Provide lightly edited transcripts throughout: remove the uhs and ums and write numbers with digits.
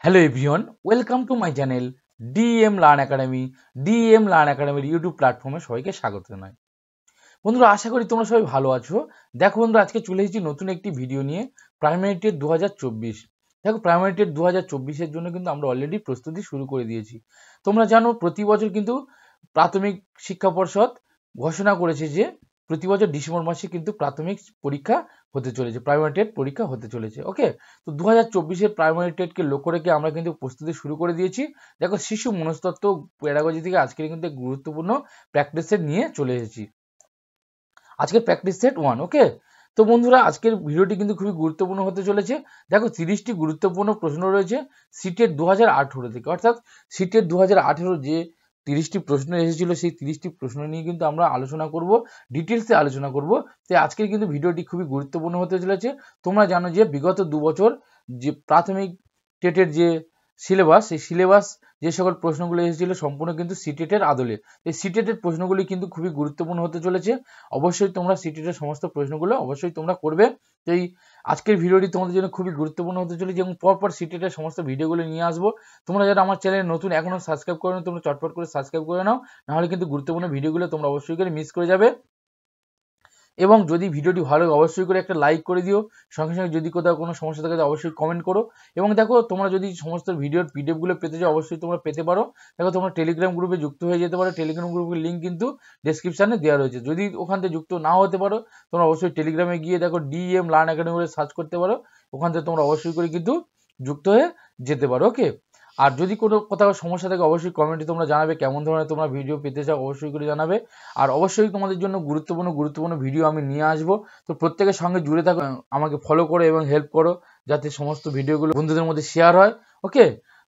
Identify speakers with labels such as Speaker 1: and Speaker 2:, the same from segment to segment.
Speaker 1: Hello everyone, welcome to my channel DM learn academy. DM learn একাডেমির YouTube প্ল্যাটফর্মে সবাইকে স্বাগত জানাই। বন্ধুরা, আশা করি তোমরা সবাই ভালো আছো। দেখো বন্ধুরা, আজকে চলে এসেছি নতুন একটি ভিডিও নিয়ে, প্রাইমারি টেট 2024। দেখো, প্রাইমারি টেট 2024-এর জন্য কিন্তু আমরা অলরেডি প্রস্তুতি শুরু করে দিয়েছি। তোমরা জানো, প্রতি বছর কিন্তু প্রাথমিক শিক্ষা পর্ষদ ঘোষণা করেছে যে প্রতি বছর ডিসেম্বর মাসে কিন্তু প্রাথমিক পরীক্ষা হতে চলেছে, প্রাইমারি টেট পরীক্ষা হতে চলেছে। ওকে, তো 2024-এর প্রাইমারি টেটকে লক্ষ্য রেখে আমরা কিন্তু প্রস্তুতি শুরু করে দিয়েছি। দেখো, শিশু মনস্তত্ত্ব পেডাগজি থেকে আজকের কিন্তু এক গুরুত্বপূর্ণ প্র্যাকটিস সেট নিয়ে চলে এসেছি। আজকের প্র্যাকটিস সেট 1। ওকে, তো বন্ধুরা, আজকের ভিডিওটি কিন্তু খুবই গুরুত্বপূর্ণ হতে চলেছে। দেখো, 30টি গুরুত্বপূর্ণ প্রশ্ন রয়েছে সিটেট 2018 থেকে, অর্থাৎ সিটেট 2018 যে 30টি প্রশ্ন এসেছিল সেই 30টি প্রশ্ন নিয়ে কিন্তু আমরা আলোচনা করব, ডিটেলসে আলোচনা করব। তাই আজকের কিন্তু ভিডিওটি খুবই গুরুত্বপূর্ণ হতে চলেছে। তোমরা জানো যে বিগত 2 বছর যে প্রাথমিক টেটের যে সিলেবাস, সেই সিলেবাস যে সকল প্রশ্নগুলো এসেছিল সম্পূর্ণ কিন্তু সিটেটের আদলে। এই সিটেটের প্রশ্নগুলি কিন্তু খুবই গুরুত্বপূর্ণ হতে চলেছে। অবশ্যই তোমরা সিটেটের সমস্ত প্রশ্নগুলো অবশ্যই তোমরা করবে। তো এই আজকের ভিডিওটি তোমাদের জন্য খুবই গুরুত্বপূর্ণ হতে চলেছে এবং পরপর সিটেটের সমস্ত ভিডিওগুলো নিয়ে আসবো। তোমরা যারা আমার চ্যানেলে নতুন এখনো সাবস্ক্রাইব করে নাও, তোমরা চটপট করে সাবস্ক্রাইব করে নাও, নাহলে কিন্তু গুরুত্বপূর্ণ ভিডিওগুলো তোমরা অবশ্যই করে মিস করে যাবে। এবং যদি ভিডিওটি ভালো হয় অবশ্যই করে একটা লাইক করে দিও। সঙ্গে সঙ্গে যদি কোথাও কোনো সমস্যা থাকে অবশ্যই কমেন্ট করো। এবং দেখো, তোমরা যদি সমস্ত ভিডিওর পিডিএফগুলো পেতে চাও অবশ্যই তোমরা পেতে পারো। দেখো, তোমরা টেলিগ্রাম গ্রুপে যুক্ত হয়ে যেতে পারো। টেলিগ্রাম গ্রুপের লিঙ্ক কিন্তু ডেসক্রিপশানে দেওয়া রয়েছে। যদি ওখান থেকে যুক্ত না হতে পারো, তোমরা অবশ্যই টেলিগ্রামে গিয়ে দেখো ডিএম লার্ন একাডেমি বলে সার্চ করতে পারো। ওখান থেকে তোমরা অবশ্যই করে কিন্তু যুক্ত হয়ে যেতে পারো। ওকে, আর যদি কোনো কোথাও সমস্যা থাকে অবশ্যই কমেন্টে তোমরা জানাবে, কেমন ধরনের তোমরা ভিডিও পেতে চাও অবশ্যই করে জানাবে। আর অবশ্যই তোমাদের জন্য গুরুত্বপূর্ণ ভিডিও আমি নিয়ে আসবো। তো প্রত্যেকের সঙ্গে জুড়ে থাকো, আমাকে ফলো করো এবং হেল্প করো যাতে সমস্ত ভিডিওগুলো বন্ধুদের মধ্যে শেয়ার হয়। ওকে,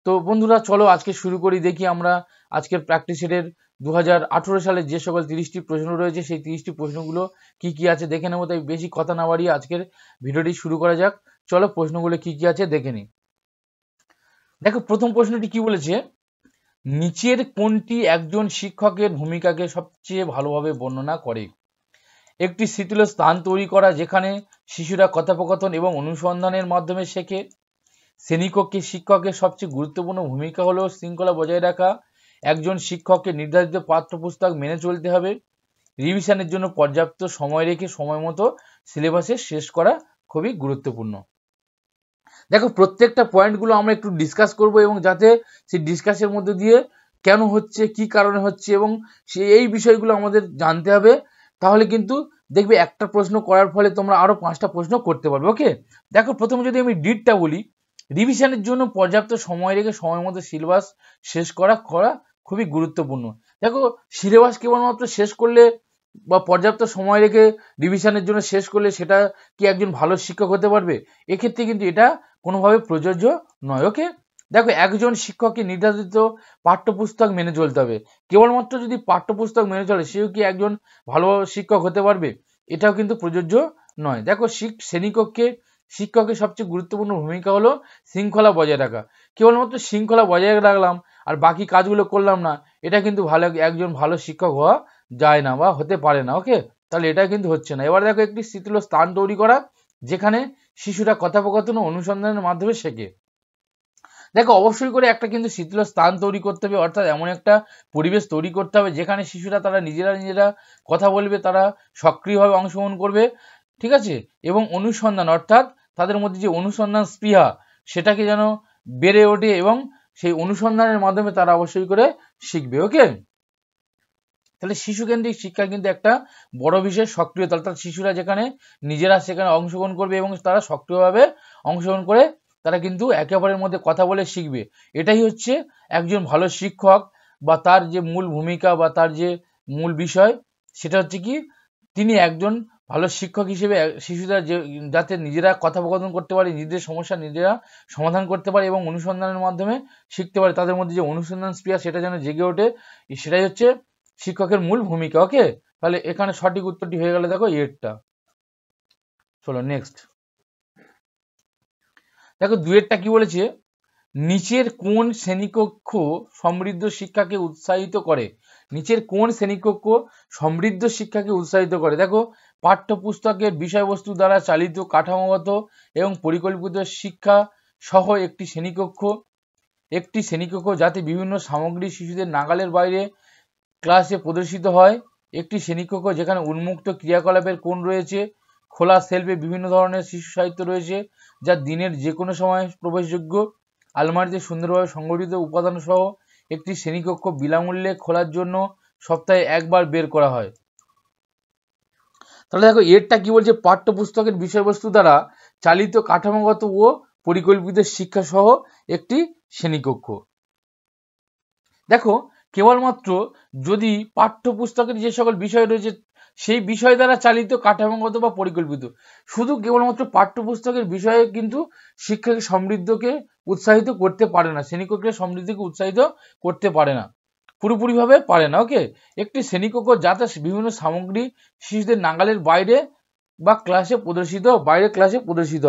Speaker 1: তো বন্ধুরা চলো আজকে শুরু করি। দেখি আমরা আজকের প্র্যাকটিস সেটের 2018 সালে যে সকল 30টি প্রশ্ন রয়েছে সেই 30টি প্রশ্নগুলো কি কি আছে দেখে নেবো। তাই বেশি কথা না বাড়িয়ে আজকের ভিডিওটি শুরু করা যাক। চলো প্রশ্নগুলো কি কি আছে দেখে নিই। দেখো, প্রথম প্রশ্নটি কি বলেছে, নিচের কোনটি একজন শিক্ষকের ভূমিকাকে সবচেয়ে ভালোভাবে বর্ণনা করে? একটি শীতল স্থান তৈরি করা যেখানে শিশুরা কথোপকথন এবং অনুসন্ধানের মাধ্যমে শেখে। শ্রেণীকক্ষে শিক্ষকের সবচেয়ে গুরুত্বপূর্ণ ভূমিকা হলো শৃঙ্খলা বজায় রাখা। একজন শিক্ষককে নির্ধারিত পাঠ্যপুস্তক মেনে চলতে হবে। রিভিশনের জন্য পর্যাপ্ত সময় রেখে সময় মতো সিলেবাসে শেষ করা খুবই গুরুত্বপূর্ণ। দেখো, প্রত্যেকটা পয়েন্টগুলো আমরা একটু ডিসকাস করব এবং যাতে সেই ডিসকাসের মধ্যে দিয়ে কেন হচ্ছে, কি কারণে হচ্ছে এবং এই বিষয়গুলো আমাদের জানতে হবে। তাহলে কিন্তু দেখবে একটা প্রশ্ন করার ফলে তোমরা আরো 5টা প্রশ্ন করতে পারবে। ওকে, দেখো, প্রথমে যদি আমি ডিটটা বলি, রিভিশনের জন্য পর্যাপ্ত সময় রেখে সময় মতো সিলেবাস শেষ করা খুবই গুরুত্বপূর্ণ। দেখো, সিলেবাস কেবলমাত্র শেষ করলে বা পর্যাপ্ত সময় রেখে রিভিশনের জন্য শেষ করলে সেটা কি একজন ভালো শিক্ষক হতে পারবে? এক্ষেত্রে কিন্তু এটা কোনোভাবে প্রযোজ্য নয়। ওকে, দেখো, একজন শিক্ষককে নির্ধারিত পাঠ্যপুস্তক মেনে চলতে হবে। কেবলমাত্র যদি পাঠ্যপুস্তক মেনে চলে সেও কি একজন ভালো শিক্ষক হতে পারবে? এটাও কিন্তু প্রযোজ্য নয়। দেখো, শ্রেণীকক্ষে শিক্ষকের সবচেয়ে গুরুত্বপূর্ণ ভূমিকা হলো শৃঙ্খলা বজায় রাখা। কেবলমাত্র শৃঙ্খলা বজায় রাখলাম আর বাকি কাজগুলো করলাম না, এটা কিন্তু একজন ভালো শিক্ষক হওয়া যায় না বা হতে পারে না। ওকে, তাহলে এটা কিন্তু হচ্ছে না। এবার দেখো, একটি শীতল স্থান তৈরি করা যেখানে শিশুরা কথোপকথন ও অনুসন্ধানের মাধ্যমে শেখে। দেখো, অবশ্যই করে একটা কিন্তু শীতল স্থান তৈরি করতে হবে, অর্থাৎ এমন একটা পরিবেশ তৈরি করতে হবে যেখানে শিশুরা তারা নিজেরা কথা বলবে, তারা সক্রিয়ভাবে অংশগ্রহণ করবে। ঠিক আছে, এবং অনুসন্ধান অর্থাৎ তাদের মধ্যে যে অনুসন্ধান স্পৃহা সেটাকে যেন বেড়ে ওঠে এবং সেই অনুসন্ধানের মাধ্যমে তারা অবশ্যই করে শিখবে। ওকে, তাহলে শিশুকেন্দ্রিক শিক্ষা কিন্তু একটা বড় বিষয়, সক্রিয়তা, অর্থাৎ শিশুরা যেখানে নিজেরা সেখানে অংশগ্রহণ করবে এবং তারা সক্রিয়ভাবে অংশগ্রহণ করে তারা কিন্তু একে অপরের মধ্যে কথা বলে শিখবে। এটাই হচ্ছে একজন ভালো শিক্ষক বা তার যে মূল ভূমিকা বা তার যে মূল বিষয়, সেটা হচ্ছে কি তিনি একজন ভালো শিক্ষক হিসেবে শিশুরা যাতে নিজেরা কথোপকথন করতে পারে, নিজেদের সমস্যা নিজেরা সমাধান করতে পারে এবং অনুসন্ধানের মাধ্যমে শিখতে পারে, তাদের মধ্যে যে অনুসন্ধান স্পৃহা সেটা যেন জেগে ওঠে, সেটাই হচ্ছে শিক্ষকের মূল ভূমিকা। ওকে, তাহলে এখানে সঠিক উত্তরটি হয়ে গেল, দেখো এরটা। চলো নেক্সট। দেখো, দুয়েরটা কি বলেছে, নিচের কোন শ্রেণীকক্ষ সমৃদ্ধ শিক্ষাকে উৎসাহিত করে? নিচের কোন শ্রেণীকক্ষ সমৃদ্ধ শিক্ষাকে উৎসাহিত করে? দেখো, পাঠ্যপুস্তকের বিষয়বস্তু দ্বারা চালিত কাঠামোগত এবং পরিকল্পিত শিক্ষা সহ একটি শ্রেণীকক্ষ, একটি শ্রেণীকক্ষ যাতে বিভিন্ন সামগ্রী শিশুদের নাগালের বাইরে ক্লাসে প্রদর্শিত হয়। একটি শ্রেণীকক্ষ যেখানে উন্মুক্ত ক্রিয়াকলাপের কোণ রয়েছে, খোলা সেলফে বিভিন্ন ধরনের শিশু সাহিত্য রয়েছে যা দিনের যে কোনো সময় প্রবেশযোগ্য, আলমারিতে সুন্দরভাবে সংগঠিত উপাদান সহ একটি শ্রেণীকক্ষ বিনামূল্যে খোলার জন্য সপ্তাহে একবার বের করা হয়। তাহলে দেখো এরটা কি বলছে, পাঠ্যপুস্তকের বিষয়বস্তু দ্বারা চালিত কাঠামোগত ও পরিকল্পিত শিক্ষা সহ একটি শ্রেণীকক্ষ। দেখো কেবলমাত্র যদি পাঠ্যপুস্তকের যে সকল বিষয় রয়েছে সেই বিষয় দ্বারা চালিত কাঠামোগত বা পরিকল্পিত, শুধু কেবলমাত্র পাঠ্যপুস্তকের বিষয়ে কিন্তু শিক্ষাকে সমৃদ্ধকে উৎসাহিত করতে পারে না, শ্রেণীকক্ষের সমৃদ্ধিকে উৎসাহিত করতে পারে না, পুরোপুরিভাবে পারে না। ওকে, একটি শ্রেণীকক্ষ যাতে বিভিন্ন সামগ্রী শিশুদের নাগালের বাইরে বা ক্লাসে প্রদর্শিত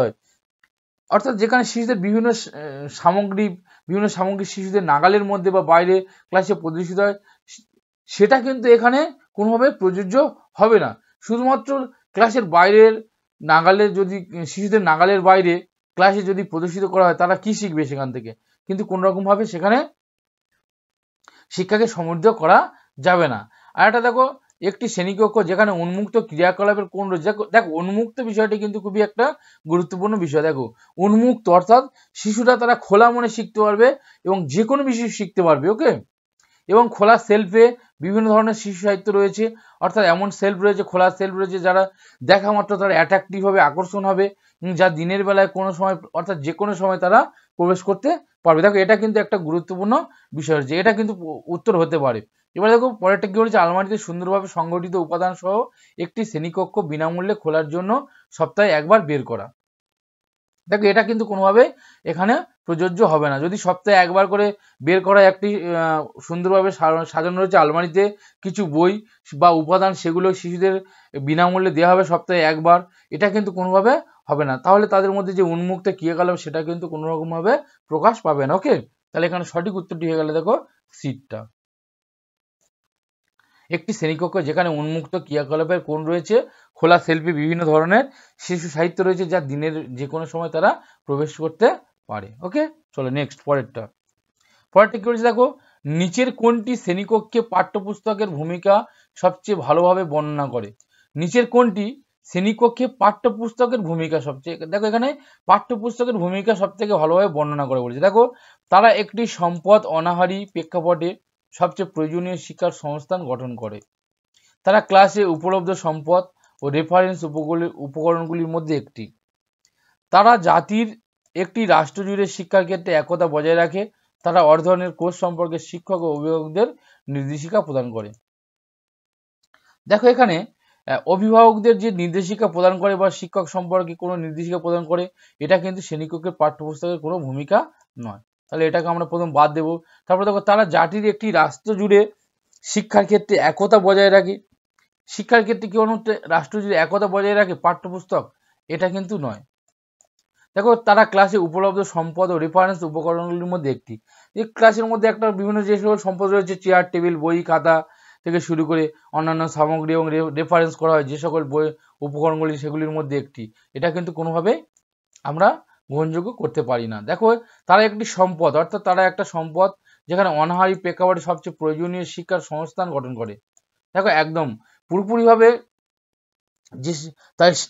Speaker 1: হয়, অর্থাৎ যেখানে শিশুদের বিভিন্ন সামগ্রী শিশুদের নাগালের মধ্যে বা বাইরে ক্লাসে প্রদর্শিত হয়, সেটা কিন্তু এখানে কোনোভাবে প্রযোজ্য হবে না। শুধুমাত্র ক্লাসের বাইরের নাগালের, যদি শিশুদের নাগালের বাইরে ক্লাসে যদি প্রদর্শিত করা হয়, তারা কি শিখবে সেখান থেকে? কিন্তু কোন রকম ভাবে সেখানে শিক্ষাকে সমৃদ্ধ করা যাবে না। আর একটা দেখো, একটি শ্রেণীকক্ষ যেখানে উন্মুক্ত ক্রিয়াকলাপের কোণ রয়েছে। দেখো উন্মুক্ত বিষয়টি কিন্তু খুবই একটা গুরুত্বপূর্ণ বিষয়। দেখো উন্মুক্ত অর্থাৎ শিশুরা তারা খোলা মনে শিখতে পারবে এবং যে কোনো বিষয় শিখতে পারবে। ওকে, এবং খোলা সেলফে বিভিন্ন ধরনের শিশু সাহিত্য রয়েছে, অর্থাৎ এমন সেলফ রয়েছে, খোলা সেলফ রয়েছে যারা দেখা মাত্র তারা অ্যাট্রাকটিভ হবে, আকর্ষণ হবে, যা দিনের বেলায় কোনো সময় অর্থাৎ যে কোনো সময় তারা প্রবেশ করতে পারবে। দেখো এটা কিন্তু একটা গুরুত্বপূর্ণ বিষয় হচ্ছে, এটা কিন্তু উত্তর হতে পারে। এবার দেখো পরেরটা কি বলেছে, আলমারিতে সুন্দরভাবে সংগঠিত উপাদান সহ একটি শ্রেণীকক্ষ বিনামূল্যে খোলার জন্য সপ্তাহে একবার বের করা। দেখো এটা কিন্তু কোনোভাবে এখানে প্রযোজ্য হবে না। যদি সপ্তাহে একবার করে বের করা একটি সুন্দরভাবে সাজানো রয়েছে আলমারিতে কিছু বই বা উপাদান, সেগুলো শিশুদের বিনামূল্যে দেওয়া হবে সপ্তাহে একবার, এটা কিন্তু কোনোভাবে হবে না। তাহলে তাদের মধ্যে যে উন্মুক্ত ক্রিয়াকলাপ সেটা কিন্তু কোনো রকম ভাবে প্রকাশ পাবে না। ওকে, তাহলে এখানে সঠিক উত্তরটি হয়ে গেল দেখো সিটটা। একটি শ্রেণীকক্ষ যেখানে উন্মুক্ত ক্রিয়াকলাপের কোণ রয়েছে, খোলা সেলফে বিভিন্ন ধরনের শিশু সাহিত্য রয়েছে যা দিনের যে কোনো সময় তারা প্রবেশ করতে পারে। ওকে, চলো নেক্সট পরেরটা কি বলছে দেখো, নিচের কোনটি শ্রেণীকক্ষে পাঠ্যপুস্তকের ভূমিকা সবচেয়ে ভালোভাবে বর্ণনা করে? নিচের কোনটি শ্রেণীকক্ষে পাঠ্যপুস্তকের ভূমিকা সবচেয়ে, দেখো এখানে পাঠ্যপুস্তকের ভূমিকা সব থেকে ভালোভাবে বর্ণনা করে বলেছে। দেখো তারা একটি সম্পদ অনাহারী প্রেক্ষাপটে সবচেয়ে প্রয়োজনীয় শিক্ষার সংস্থান গঠন করে। তারা ক্লাসে উপলব্ধ সম্পদ ও রেফারেন্স উপকরণগুলির মধ্যে একটি। তারা জাতির একটি রাষ্ট্র জুড়ে শিক্ষার ক্ষেত্রে একতা বজায় রাখে। তারা অধ্যয়নের কোর্স সম্পর্কে শিক্ষক ও অভিভাবকদের নির্দেশিকা প্রদান করে। দেখো এখানে অভিভাবকদের যে নির্দেশিকা প্রদান করে বা শিক্ষক সম্পর্কে কোনো নির্দেশিকা প্রদান করে, এটা কিন্তু শ্রেণীকক্ষের পাঠ্যপুস্তকের কোনো ভূমিকা নয়। তাহলে এটাকে আমরা প্রথম বাদ দেব। তারপর দেখো তারা জাতির একটি রাষ্ট্র জুড়ে শিক্ষার ক্ষেত্রে একতা বজায় রাখে। শিক্ষার ক্ষেত্রে কি হচ্ছে, রাষ্ট্র জুড়ে একতা বজায় রাখে পাঠ্যপুস্তক, এটা কিন্তু নয়। দেখো তারা ক্লাসে উপলব্ধ সম্পদ ও রেফারেন্স উপকরণগুলির মধ্যে একটি। এই ক্লাসের মধ্যে একটা বিভিন্ন যে সকল সম্পদ রয়েছে, চেয়ার টেবিল বই খাতা থেকে শুরু করে অন্যান্য সামগ্রী এবং রেফারেন্স করা হয় যে সকল বই উপকরণগুলি, সেগুলির মধ্যে একটি। এটা কিন্তু কোনোভাবে আমরা গ্রহণযোগ্য করতে পারি না। দেখো তারা একটি সম্পদ অর্থাৎ তারা একটা সম্পদ যেখানে অনাহারী প্রেক্ষাপটে সবচেয়ে প্রয়োজনীয় শিক্ষার সংস্থান গঠন করে। দেখো একদম পুরোপুরিভাবে যে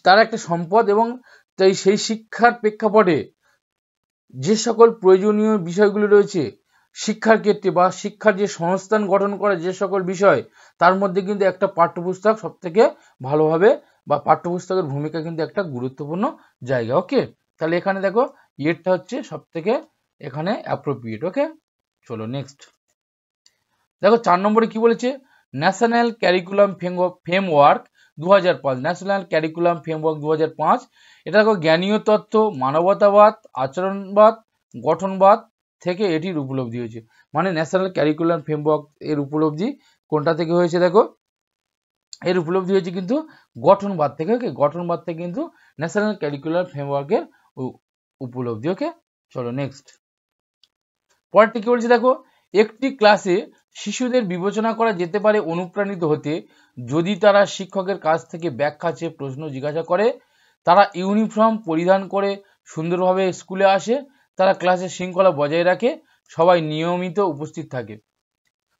Speaker 1: তারা একটা সম্পদ এবং তাই সেই শিক্ষার প্রেক্ষাপটে যে সকল প্রয়োজনীয় বিষয়গুলি রয়েছে শিক্ষার ক্ষেত্রে বা শিক্ষার যে সংস্থান গঠন করে যে সকল বিষয়, তার মধ্যে কিন্তু একটা পাঠ্যপুস্তক সব থেকে ভালোভাবে বা পাঠ্যপুস্তকের ভূমিকা কিন্তু একটা গুরুত্বপূর্ণ জায়গা। ওকে, তাহলে এখানে দেখো ইয়েরটা হচ্ছে সব থেকে এখানে অ্যাপ্রোপ্রিয়েট। ওকে, চলো নেক্সট দেখো 4 নম্বরে কি বলেছে, national curriculum framework 2005, national curriculum framework 2005। এটা দেখো জ্ঞানীয় তত্ত্ব, মানবতাবাদ, আচরণবাদ, গঠনবাদ থেকে এটির উপলব্ধি হয়েছে। মানে ন্যাশনাল ক্যারিকুলাম ফ্রেমওয়ার্ক এর উপলব্ধি কোনটা থেকে হয়েছে? দেখো এর উপলব্ধি হয়েছে কিন্তু গঠনবাদ থেকে। ওকে, গঠনবাদ থেকে কিন্তু ন্যাশনাল ক্যারিকুলাম ফ্রেমওয়ার্কের উপলব্ধি। ওকে, চলো নেক্সট পরেরটি কি বলছে দেখো, একটি ক্লাসে শিশুদের বিবেচনা করা যেতে পারে অনুপ্রাণিত হতে যদি তারা শিক্ষকের কাছ থেকে ব্যাখ্যা চেয়ে প্রশ্ন জিজ্ঞাসা করে, তারা ইউনিফর্ম পরিধান করে সুন্দরভাবে স্কুলে আসে, তারা ক্লাসে শৃঙ্খলা বজায় রাখে, সবাই নিয়মিত উপস্থিত থাকে।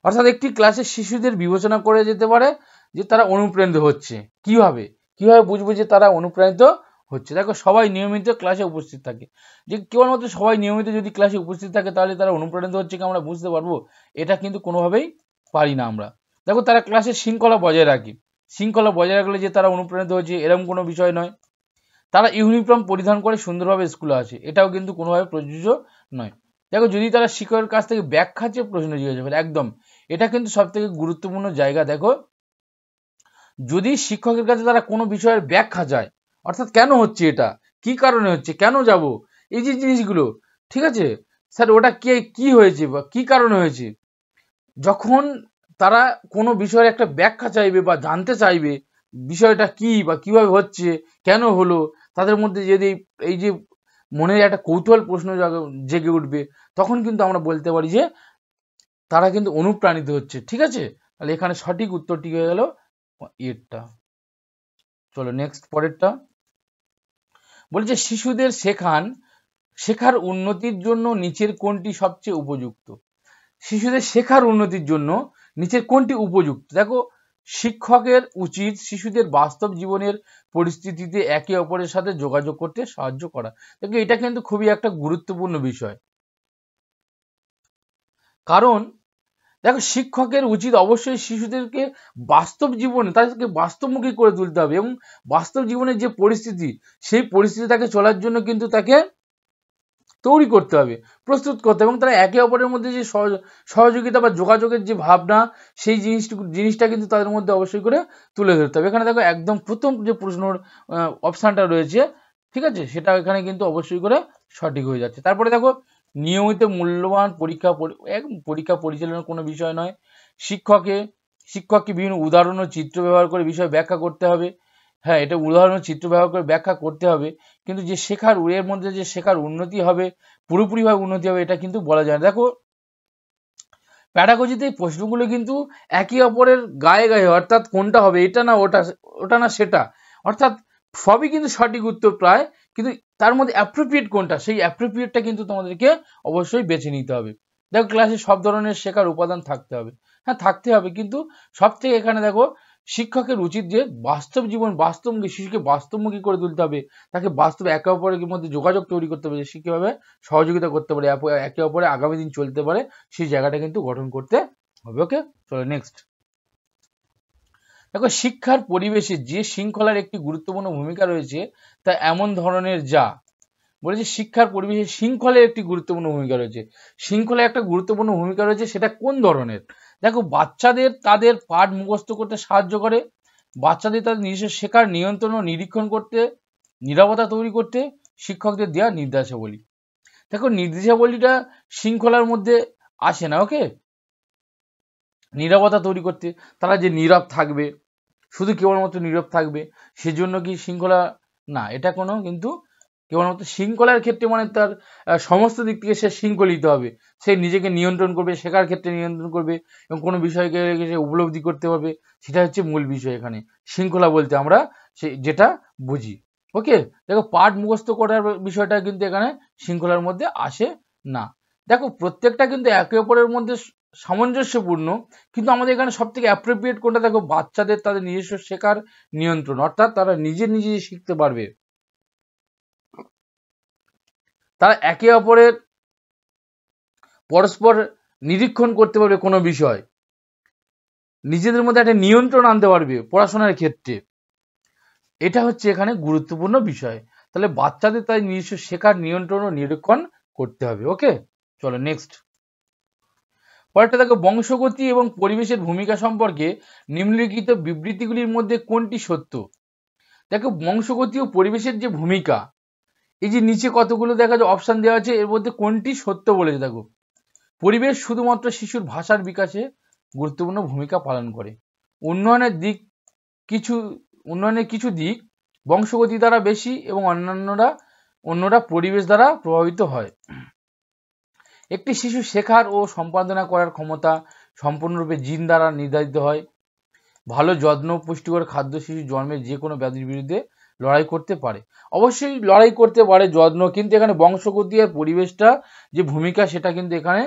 Speaker 1: অর্থাৎ একটি ক্লাসে শিশুদের বিবেচনা করে যেতে পারে যে তারা অনুপ্রাণিত হচ্ছে। কিভাবে বুঝবো যে তারা অনুপ্রাণিত হচ্ছে? দেখো, সবাই নিয়মিত ক্লাসে উপস্থিত থাকে। যে কেবলমাত্র সবাই নিয়মিত যদি ক্লাসে উপস্থিত থাকে তাহলে তারা অনুপ্রাণিত হচ্ছে কি আমরা বুঝতে পারবো? এটা কিন্তু কোনোভাবেই পারি না আমরা। দেখো, তারা ক্লাসের শৃঙ্খলা বজায় রাখে। শৃঙ্খলা বজায় রাখলে যে তারা অনুপ্রাণিত হচ্ছে এরকম কোনো বিষয় নয়। তারা ইউনিফর্ম পরিধান করে সুন্দরভাবে স্কুলে আসে, এটাও কিন্তু কোনোভাবে প্রযোজ্য নয়। দেখো, যদি তারা শিক্ষকের কাছ থেকে ব্যাখ্যা চেয়ে প্রশ্ন জিজ্ঞাসা করে, একদম এটা কিন্তু সব থেকে গুরুত্বপূর্ণ জায়গা। দেখো, যদি শিক্ষকের কাছে তারা কোনো বিষয়ের ব্যাখ্যা চায়, অর্থাৎ কেন হচ্ছে এটা, কি কারণে হচ্ছে, কেন যাব, এই যে জিনিসগুলো, ঠিক আছে স্যার ওটা কি হয়েছে বা কি কারণে হয়েছে, যখন তারা কোনো বিষয়ের একটা ব্যাখ্যা চাইবে বা জানতে চাইবে বিষয়টা কি বা কিভাবে হচ্ছে, কেন হলো, তাদের মধ্যে যদি এই যে মনে একটা কৌতূহল প্রশ্ন জেগে উঠবে, তখন কিন্তু আমরা বলতে পারি যে তারা কিন্তু অনুপ্রাণিত হচ্ছে। ঠিক আছে, তাহলে এখানে সঠিক উত্তরটি হয়ে গেল এরটা। চলো নেক্সট, পরেরটা বলছে শিশুদের শেখার উন্নতির জন্য নিচের কোনটি সবচেয়ে উপযুক্ত? শিশুদের শেখার উন্নতির জন্য নিচের কোনটি উপযুক্ত? দেখো, শিক্ষকের উচিত শিশুদের বাস্তব জীবনের পরিস্থিতিতে একে অপরের সাথে যোগাযোগ করতে সাহায্য করা। দেখো, এটা কিন্তু খুবই একটা গুরুত্বপূর্ণ বিষয়। কারণ দেখো, শিক্ষকের উচিত অবশ্যই শিশুদেরকে বাস্তব জীবনে তাদেরকে বাস্তবমুখী করে তুলতে হবে এবং বাস্তব জীবনের যে পরিস্থিতি, সেই পরিস্থিতি তাকে চলার জন্য কিন্তু তাকে তৈরি করতে হবে, প্রস্তুত করতে হবে, এবং তারা একে অপরের মধ্যে যে সহযোগিতা বা যোগাযোগের যে ভাবনা, সেই জিনিসটা কিন্তু তাদের মধ্যে অবশ্যই করে তুলে ধরতে হবে। এখানে দেখো, একদম প্রথম যে প্রশ্নর অপশানটা রয়েছে, ঠিক আছে, সেটা এখানে কিন্তু অবশ্যই করে সঠিক হয়ে যাচ্ছে। তারপরে দেখো, নিয়মিত মূল্যবান পরীক্ষা পরিচালনার কোনো বিষয় নয়। শিক্ষককে বিভিন্ন উদাহরণ ও চিত্র ব্যবহার করে বিষয় ব্যাখ্যা করতে হবে। হ্যাঁ, এটা উদাহরণ চিত্র ব্যবহার করে ব্যাখ্যা করতে হবে, কিন্তু যে এর মধ্যে যে শেখার উন্নতি হবে, পুরোপুরিভাবে উন্নতি হবে, এটা কিন্তু বলা যায় না। দেখো, প্যাডাগজিতে এই প্রশ্নগুলো কিন্তু একে অপরের গায়ে গায়ে, অর্থাৎ কোনটা হবে, এটা না ওটা, ওটা না সেটা, অর্থাৎ সবই কিন্তু সঠিক উত্তর প্রায়, কিন্তু তার মধ্যে অ্যাপ্রোপ্রিয়েট কোনটা, সেই অ্যাপ্রোপ্রিয়েটটা কিন্তু তোমাদেরকে অবশ্যই বেছে নিতে হবে। দেখো, ক্লাসে সব ধরনের শেখার উপাদান থাকতে হবে। হ্যাঁ, থাকতে হবে, কিন্তু সব থেকে এখানে দেখো, শিক্ষকের উচিত যে বাস্তবমুখী শিশুকে বাস্তবমুখী করে তুলতে হবে, তাকে বাস্তবে একে অপরের মধ্যে যোগাযোগ তৈরি করতে হবে, সে কিভাবে সহযোগিতা করতে পারে, একে অপরে আগামী দিন চলতে পারে, সেই জায়গাটা কিন্তু গঠন করতে হবে। ওকে, চলো নেক্সট। দেখো, শিক্ষার পরিবেশে যে শৃঙ্খলার একটি গুরুত্বপূর্ণ ভূমিকা রয়েছে তা এমন ধরনের যা বলেছে, শিক্ষার পরিবেশে শৃঙ্খলার একটি গুরুত্বপূর্ণ ভূমিকা রয়েছে। শৃঙ্খলার একটা গুরুত্বপূর্ণ ভূমিকা রয়েছে, সেটা কোন ধরনের? দেখো, বাচ্চাদের তাদের পাঠ মুখস্থ করতে সাহায্য করে, বাচ্চাদের তাদের নিজস্ব শেখার নিয়ন্ত্রণ ও নিরীক্ষণ করতে, নিরাপত্তা তৈরি করতে শিক্ষকদের দেওয়া নির্দেশাবলী। দেখো, নির্দেশাবলীটা শৃঙ্খলার মধ্যে আসে না। ওকে, নিরাপত্তা তৈরি করতে, তারা যে নীরব থাকবে, শুধু কেবলমাত্র নীরব থাকবে, সেজন্য কি শৃঙ্খলা? না, এটা কোনো কিন্তু কেবলমাত্র শৃঙ্খলার ক্ষেত্রে মানে তার সমস্ত দিক থেকে সে শৃঙ্খলিত হবে, সে নিজেকে নিয়ন্ত্রণ করবে, শেখার ক্ষেত্রে নিয়ন্ত্রণ করবে এবং কোনো বিষয়কে সে উপলব্ধি করতে পারবে, সেটা হচ্ছে মূল বিষয় এখানে শৃঙ্খলা বলতে আমরা যেটা বুঝি। ওকে, দেখো, পাঠ মুখস্থ করার বিষয়টা কিন্তু এখানে শৃঙ্খলার মধ্যে আসে না। দেখো, প্রত্যেকটা কিন্তু একে অপরের মধ্যে সামঞ্জস্যপূর্ণ, কিন্তু আমাদের এখানে সব থেকে অ্যাপ্রোপ্রিয়েট কোনটা? দেখো, বাচ্চাদের তাদের নিজস্ব শেখার নিয়ন্ত্রণ, অর্থাৎ তারা নিজে শিখতে পারবে, তারা একে অপরের পরস্পর নিরীক্ষণ করতে পারবে, কোনো বিষয় নিজেদের মধ্যে একটা নিয়ন্ত্রণ আনতে পারবে পড়াশোনার ক্ষেত্রে, এটা হচ্ছে এখানে গুরুত্বপূর্ণ বিষয়। তাহলে বাচ্চাদের তাই নিজস্ব শেখার নিয়ন্ত্রণ ও নিরীক্ষণ করতে হবে। ওকে, চলো নেক্সট। পরেরটা দেখো, বংশগতি এবং পরিবেশের ভূমিকা সম্পর্কে নিম্নলিখিত বিবৃতিগুলির মধ্যে কোনটি সত্য? দেখো, বংশগতি ও পরিবেশের যে ভূমিকা, এই যে নিচে কতগুলো দেখা যায় অপশন দেওয়া আছে, এর মধ্যে কোনটি সত্য বলেছে? দেখো, পরিবেশ শুধুমাত্র শিশুর ভাষার বিকাশে গুরুত্বপূর্ণ ভূমিকা পালন করে। উন্নয়নের কিছু দিক বংশগতি দ্বারা বেশি এবং অন্যরা পরিবেশ দ্বারা প্রভাবিত হয়। একটি শিশু শেখার ও সম্পাদনা করার ক্ষমতা সম্পূর্ণরূপে জিন দ্বারা নির্ধারিত হয়। ভালো যত্ন পুষ্টিকর খাদ্য শিশু জন্মের যে কোনো ব্যাধির বিরুদ্ধে লড়াই করতে পারে। অবশ্যই লড়াই করতে পারে যত্ন, কিন্তু এখানে বংশগতি আর পরিবেশটা যে ভূমিকা, সেটা কিন্তু এখানে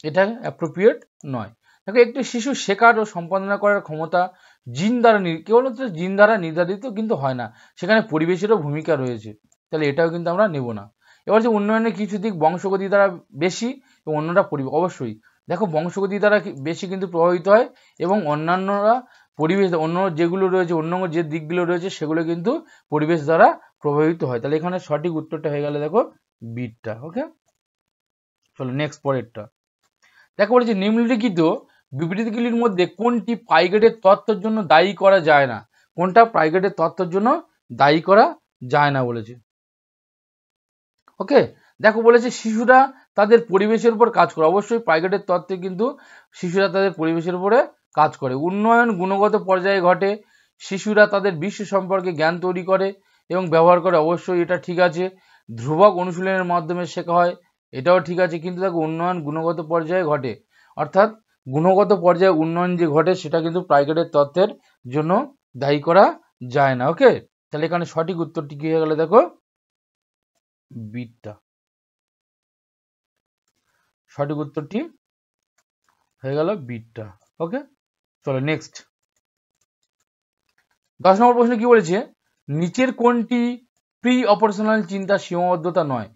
Speaker 1: এটা অ্যাপ্রোপ্রিয়েট নয়। দেখো একটি শিশু শেখার ও সম্পাদনা করার ক্ষমতা জিন দ্বারা কেবলমাত্র জিন দ্বারা নির্ধারিত কিন্তু হয় না, সেখানে পরিবেশেরও ভূমিকা রয়েছে, তাহলে এটাও কিন্তু আমরা নেব না। এবার যে উন্নয়নের কিছু দিক বংশগতি দ্বারা বেশি এবং অন্যরা অবশ্যই দেখো বংশগতি দ্বারা বেশি কিন্তু প্রভাবিত হয় এবং অন্যান্যরা পরিবেশ অন্য যেগুলো রয়েছে অন্য যে দিকগুলো রয়েছে সেগুলো কিন্তু পরিবেশ দ্বারা প্রভাবিত হয়। তাহলে এখানে সঠিক উত্তরটা হয়ে গেল দেখো বিটটা। ওকে, চলো নেক্সট পরেরটা দেখো বলেছে নিম্নলিখিত বিবৃতিগুলির মধ্যে কোনটি পাইগেটের তত্ত্বের জন্য দায়ী করা যায় না, কোনটা পাইগেটের তত্ত্বের জন্য দায়ী করা যায় না বলেছে। ওকে, দেখো বলেছে শিশুরা তাদের পরিবেশের উপর কাজ করে, অবশ্যই পাইগেটের তত্ত্বে কিন্তু শিশুরা তাদের পরিবেশের উপরে কাজ করে। উন্নয়ন গুণগত পর্যায়ে ঘটে, শিশুরা তাদের বিশ্ব সম্পর্কে জ্ঞান তৈরি করে এবং ব্যবহার করে, অবশ্যই এটা ঠিক আছে। ধ্রুবক অনুশীলনের মাধ্যমে শেখা হয়, এটাও ঠিক আছে। কিন্তু দেখো উন্নয়ন গুণগত পর্যায়ে ঘটে, অর্থাৎ গুণগত পর্যায়ে উন্নয়ন যে ঘটে সেটা কিন্তু পাইগেটের তত্ত্বের জন্য দায়ী করা যায় না। ওকে, তাহলে এখানে সঠিক উত্তরটি কি হয়ে গেল দেখো বিটটা, সঠিক উত্তরটি হয়ে গেল বিটটা। ওকে, চলো নেক্সট 10 নম্বর প্রশ্ন কি বলেছে, নিচের কোনটি প্রি অপারেশনাল চিন্তা সীমাবদ্ধতা নয়?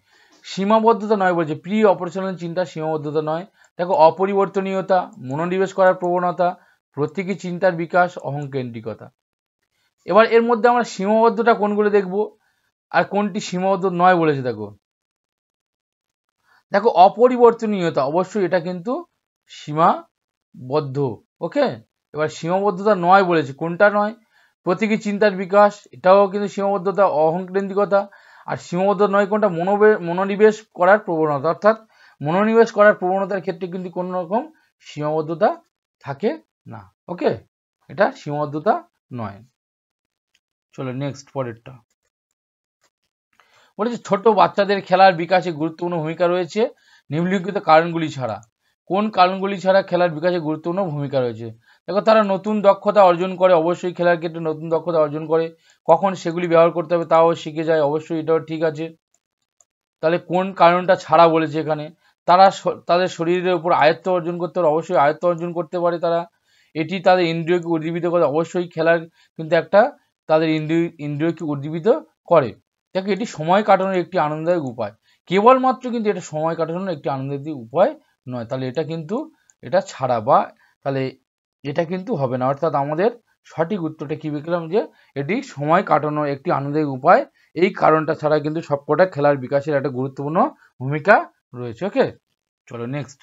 Speaker 1: সীমাবদ্ধতা নয় বলছে, প্রি অপারেশনাল চিন্তা সীমাবদ্ধতা নয়। দেখো অপরিবর্তনীয়তা, মনোনিবেশ করার প্রবণতা, প্রতীকী চিন্তার বিকাশ, অহংকেন্দ্রিকতা। এবার এর মধ্যে আমরা সীমাবদ্ধতা কোনগুলো দেখব আর কোনটি সীমাবদ্ধ নয় বলেছে। দেখো দেখো অপরিবর্তনীয়তা, অবশ্যই এটা কিন্তু সীমাবদ্ধ। ওকে, এবার সীমাবদ্ধতা নয় বলেছে, কোনটা নয়? প্রতীকী চিন্তার বিকাশ, এটাও কিন্তু সীমাবদ্ধতা, অহংকেন্দ্রিকতা। আর সীমাবদ্ধ নয় কোনটা? মনোনিবেশ করার প্রবণতা, অর্থাৎ মনোনিবেশ করার প্রবণতার ক্ষেত্রে কিন্তু কোনো রকম সীমাবদ্ধতা থাকে না। ওকে, এটা সীমাবদ্ধতা নয়। চলো নেক্সট পরেরটা বলেছে ছোট বাচ্চাদের খেলার বিকাশে গুরুত্বপূর্ণ ভূমিকা রয়েছে নিম্নলিখিত কারণগুলি ছাড়া। কোন কারণগুলি ছাড়া খেলার বিকাশে গুরুত্বপূর্ণ ভূমিকা রয়েছে? দেখো তারা নতুন দক্ষতা অর্জন করে, অবশ্যই খেলার ক্ষেত্রে নতুন দক্ষতা অর্জন করে, কখন সেগুলি ব্যবহার করতে হবে তাও শিখে যায়, অবশ্যই এটাও ঠিক আছে। তাহলে কোন কারণটা ছাড়া বলেছে এখানে? তারা তাদের শরীরের উপর আয়ত্ত অর্জন করতে পারে, অবশ্যই আয়ত্ত অর্জন করতে পারে তারা। এটি তাদের ইন্দ্রিয়কে উদ্দীপিত করে, অবশ্যই খেলার কিন্তু একটা তাদের ইন্দ্রিয়কে উদ্দীপিত করে। দেখো এটি সময় কাটানোর একটি আনন্দদায়ক উপায়, কেবলমাত্র কিন্তু এটা সময় কাটানোর একটি আনন্দদায়ক উপায় নয়। তাহলে এটা কিন্তু এটা ছাড়া, বা তাহলে এটা কিন্তু হবে না, অর্থাৎ আমাদের সঠিক উত্তরটা কি লিখলাম যে এটি সময় কাটানোর একটি আনন্দদায়ক উপায়, এই কারণটা ছাড়া কিন্তু সবকটা খেলার বিকাশের একটা গুরুত্বপূর্ণ ভূমিকা রয়েছে। ওকে, চলো নেক্সট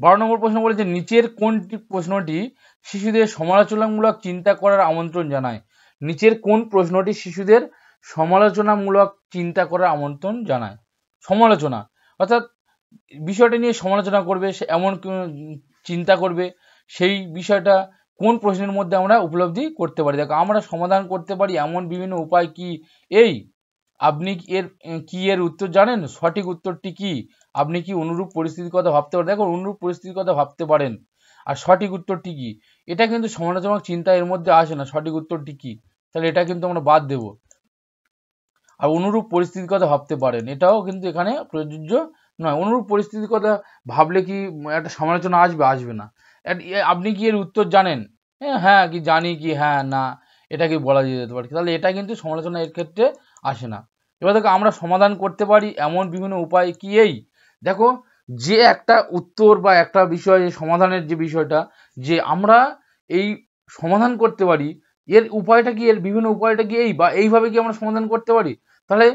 Speaker 1: 12 নম্বর প্রশ্ন বলেছে নিচের কোনটি প্রশ্নটি শিশুদের সমালোচনামূলক চিন্তা করার আমন্ত্রণ জানায়? নিচের কোন প্রশ্নটি শিশুদের সমালোচনামূলক চিন্তা করার আমন্ত্রণ জানায়? সমালোচনা অর্থাৎ বিষয়টা নিয়ে সমালোচনা করবে, সে এমন চিন্তা করবে, সেই বিষয়টা কোন প্রশ্নের মধ্যে আমরা উপলব্ধি করতে পারি? দেখো আমরা সমাধান করতে পারি এমন বিভিন্ন উপায় কি এই? আপনি এর উত্তর জানেন? সঠিক উত্তরটি কি? আপনি কি অনুরূপ পরিস্থিতির কথা ভাবতে পারেন? দেখো অনুরূপ পরিস্থিতির কথা ভাবতে পারেন, আর সঠিক উত্তরটি কি? এটা কিন্তু সমালোচনামূলক চিন্তা এর মধ্যে আসে না। সঠিক উত্তরটি কি? তাহলে এটা কিন্তু আমরা বাদ দেব। আর অনুরূপ পরিস্থিতির কথা ভাবতে পারেন, এটাও কিন্তু এখানে প্রযোজ্য নয়। অনুরূপ পরিস্থিতির কথা ভাবলে কি একটা সমালোচনা আসবে? আসবে না। আপনি কি এর উত্তর জানেন? হ্যাঁ কি জানি কি, হ্যাঁ না, এটা কি বলা যেতে পারে? তাহলে এটা কিন্তু সমালোচনা এর ক্ষেত্রে আসে না। এবার দেখো আমরা সমাধান করতে পারি এমন বিভিন্ন উপায় কি এই? দেখো যে একটা উত্তর বা একটা বিষয় সমাধানের যে বিষয়টা, যে আমরা এই সমাধান করতে পারি, এর উপায়টা কি? এর বিভিন্ন উপায়টা কি এই, বা এইভাবে কি আমরা সমাধান করতে পারি? তাহলে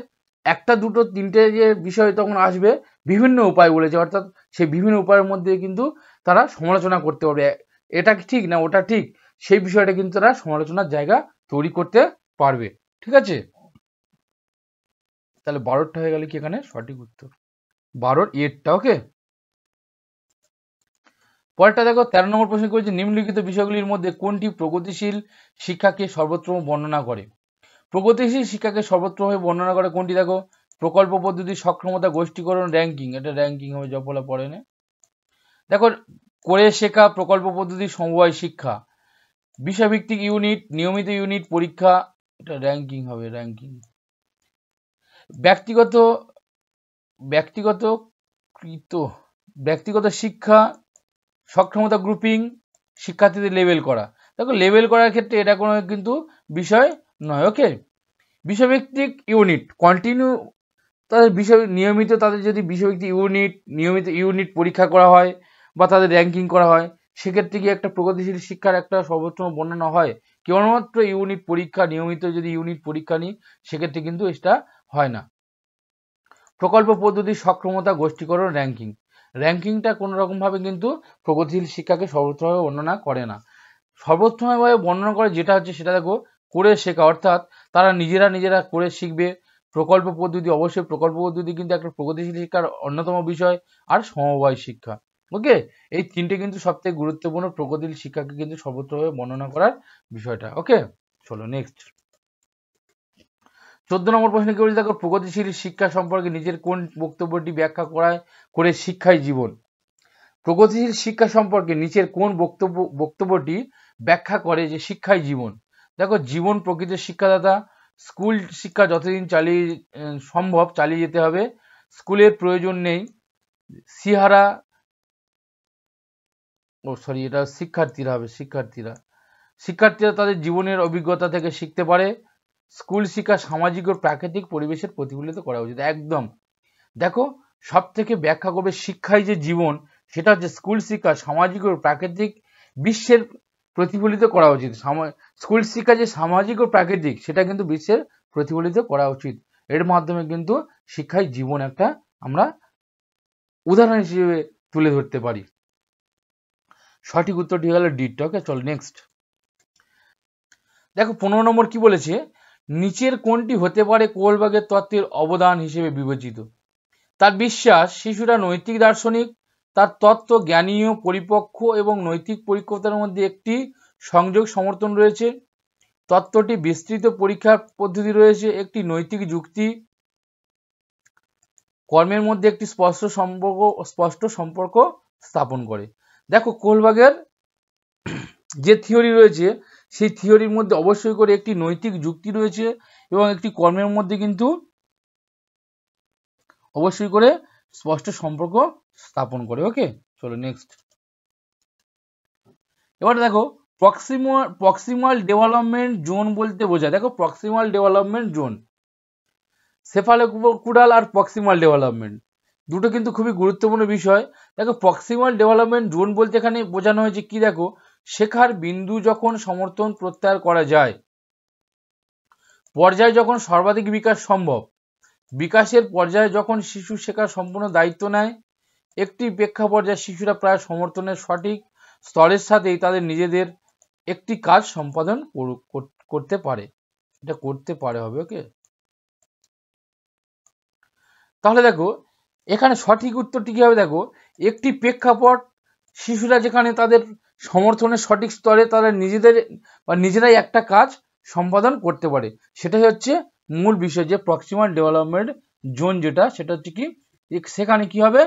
Speaker 1: একটা দুটো তিনটে যে বিষয় তখন আসবে, বিভিন্ন উপায় বলেছে, অর্থাৎ সেই বিভিন্ন উপায়ের মধ্যে কিন্তু তারা সমালোচনা করতে পারবে, এটা ঠিক না ওটা ঠিক, সেই বিষয়টা কিন্তু তারা সমালোচনার জায়গা তৈরি করতে পারবে। ঠিক আছে, তাহলে 12টা হয়ে গেল কি এখানে সঠিক উত্তর, 12 এরটা। ওকে, পরেরটা দেখো 13 নম্বর প্রশ্ন করেছে নিম্নলিখিত বিষয়গুলির মধ্যে কোনটি প্রগতিশীল শিক্ষাকে সর্বোত্তম বর্ণনা করে? প্রগতিশীল শিক্ষাকে সর্বোত্তমভাবে বর্ণনা করে কোনটি? দেখো প্রকল্প পদ্ধতি, সক্ষমতা, গোষ্ঠীকরণ, র্যাঙ্কিং। এটা র্যাঙ্কিং হবে, জপলা পড়ে না। দেখো করে শেখা, প্রকল্প পদ্ধতি, সমবায় শিক্ষা, বিষয়ভিত্তিক ইউনিট, নিয়মিত ইউনিট, পরীক্ষা। এটা র্যাঙ্কিং হবে, র্যাঙ্কিং। ব্যক্তিগত কৃত ব্যক্তিগত শিক্ষা, সক্ষমতা গ্রুপিং, শিক্ষার্থীদের লেবেল করা। দেখো লেবেল করার ক্ষেত্রে এটা কোনো কিন্তু বিষয় নয়। ওকে, বিষয়ভিত্তিক ইউনিট কন্টিনিউ, তাদের বিষয় নিয়মিত, তাদের যদি বিষয়ভিত্তিক নিয়মিত ইউনিট পরীক্ষা করা হয় বা তাদের র্যাঙ্কিং করা হয়, সেক্ষেত্রে কি একটা প্রগতিশীল শিক্ষার একটা সর্বোত্তম বর্ণনা হয়? কেবলমাত্র ইউনিট পরীক্ষা, নিয়মিত যদি ইউনিট পরীক্ষা নিই সেক্ষেত্রে কিন্তু এটা হয় না। প্রকল্প পদ্ধতি, সক্ষমতা, গোষ্ঠীকরণ, র্যাঙ্কিংটা কোনো রকমভাবে কিন্তু প্রগতিশীল শিক্ষাকে সর্বোত্তমভাবে বর্ণনা করে না। সর্বোত্তমভাবে বর্ণনা করে যেটা হচ্ছে সেটা দেখো করে শেখা, অর্থাৎ তারা নিজেরা করে শিখবে। প্রকল্প পদ্ধতি, অবশ্যই প্রকল্প পদ্ধতি কিন্তু একটা প্রগতিশীল শিক্ষার অন্যতম বিষয়। আর সমবায় শিক্ষা। ওকে, এই তিনটে কিন্তু সবথেকে গুরুত্বপূর্ণ প্রগতিশীল শিক্ষাকে কিন্তু সর্বোত্তমভাবে বর্ণনা করার বিষয়টা। ওকে, চলো নেক্সট। 14 নম্বর প্রশ্ন কি বলছে দেখো, প্রগতিশীল শিক্ষা সম্পর্কে নিজের কোন বক্তব্যটি ব্যাখ্যা করে শিক্ষাই জীবন। প্রগতিশীল শিক্ষা সম্পর্কে নিচের কোন বক্তব্যটি ব্যাখ্যা করে যে শিক্ষাই জীবন। দেখো, জীবন প্রকৃত শিক্ষাদাতা, স্কুল শিক্ষা যতদিন সম্ভব চালিয়ে যেতে হবে, স্কুলের প্রয়োজন নেই, এটা শিক্ষার্থীরা তাদের জীবনের অভিজ্ঞতা থেকে শিখতে পারে, স্কুল শিক্ষা সামাজিক ও প্রাকৃতিক পরিবেশের প্রতিফলিত করা উচিত। একদম, দেখো সব থেকে ব্যাখ্যা করবে শিক্ষাই যে জীবন, সেটা হচ্ছে স্কুল শিক্ষা সামাজিক ও প্রাকৃতিক বিশ্বের প্রতিফলিত করা উচিত। স্কুল শিক্ষা যে সামাজিক ও প্রাকৃতিক সেটা কিন্তু বিশ্বের প্রতিফলিত করা উচিত। এর মাধ্যমে কিন্তু শিক্ষাই জীবন একটা আমরা উদাহরণ হিসেবে তুলে ধরতে পারি। সঠিক উত্তরটি হলো ডিট। ওকে, চল নেক্সট। দেখো 15 নম্বর কি বলেছে, নিচের কোনটি হতে পারে কোলবার্গের তত্ত্বের অবদান হিসেবে বিবেচিত। তার বিশ্বাস শিশুরা নৈতিক দার্শনিক, তার তত্ত্ব জ্ঞানীয়, পরিপক্ক এবং নৈতিক পরিপক্কতার মধ্যে একটি সংযোগ সমর্থন রয়েছে। তত্ত্বটি বিস্তৃত পরীক্ষার পদ্ধতি রয়েছে, একটি নৈতিক যুক্তি, কর্মের মধ্যে একটি স্পষ্ট সম্পর্ক স্থাপন করে। দেখো কোলবার্গের যে থিওরি রয়েছে সেই থিওরির মধ্যে অবশ্যই করে একটি নৈতিক যুক্তি রয়েছে এবং একটি কর্মের মধ্যে কিন্তু অবশ্যই করে স্পষ্ট সম্পর্ক স্থাপন করে। ওকে, চলো নেক্সট। এবার দেখো প্রক্সিমাল ডেভেলপমেন্ট জোন বলতে বোঝায়। দেখো প্রক্সিমাল ডেভেলপমেন্ট জোন, সেফালোকুডাল আর প্রক্সিমাল ডেভেলপমেন্ট দুটো কিন্তু খুবই গুরুত্বপূর্ণ বিষয়। দেখো প্রক্সিমাল ডেভেলপমেন্ট জোন বলতে এখানে বোঝানো হয়েছে কি, দেখো শেখার বিন্দু যখন সমর্থন প্রত্যাহার করা যায়, পর্যায়ে যখন সর্বাধিক বিকাশ সম্ভব, বিকাশের পর্যায়ে যখন শিশু শেখার সম্পূর্ণ দায়িত্ব নেয়, একটি প্রেক্ষা পর্যায়ে শিশুরা প্রায় সমর্থনের সঠিক স্তরের সাথেই তাদের নিজেদের একটি কাজ সম্পাদন করতে পারে। এটা করতে পারে হবে। ওকে, তাহলে দেখো এখানে সঠিক উত্তরটি কি হবে, দেখো একটি প্রেক্ষাপট শিশুরা যেখানে তাদের সমর্থনের সঠিক স্তরে তারা নিজেরাই একটা কাজ সম্পাদন করতে পারে, সেটাই হচ্ছে মূল বিষয়। যে প্রক্সিমাল ডেভেলপমেন্ট জোন যেটা, সেটা হচ্ছে কি সেখানে কি হবে,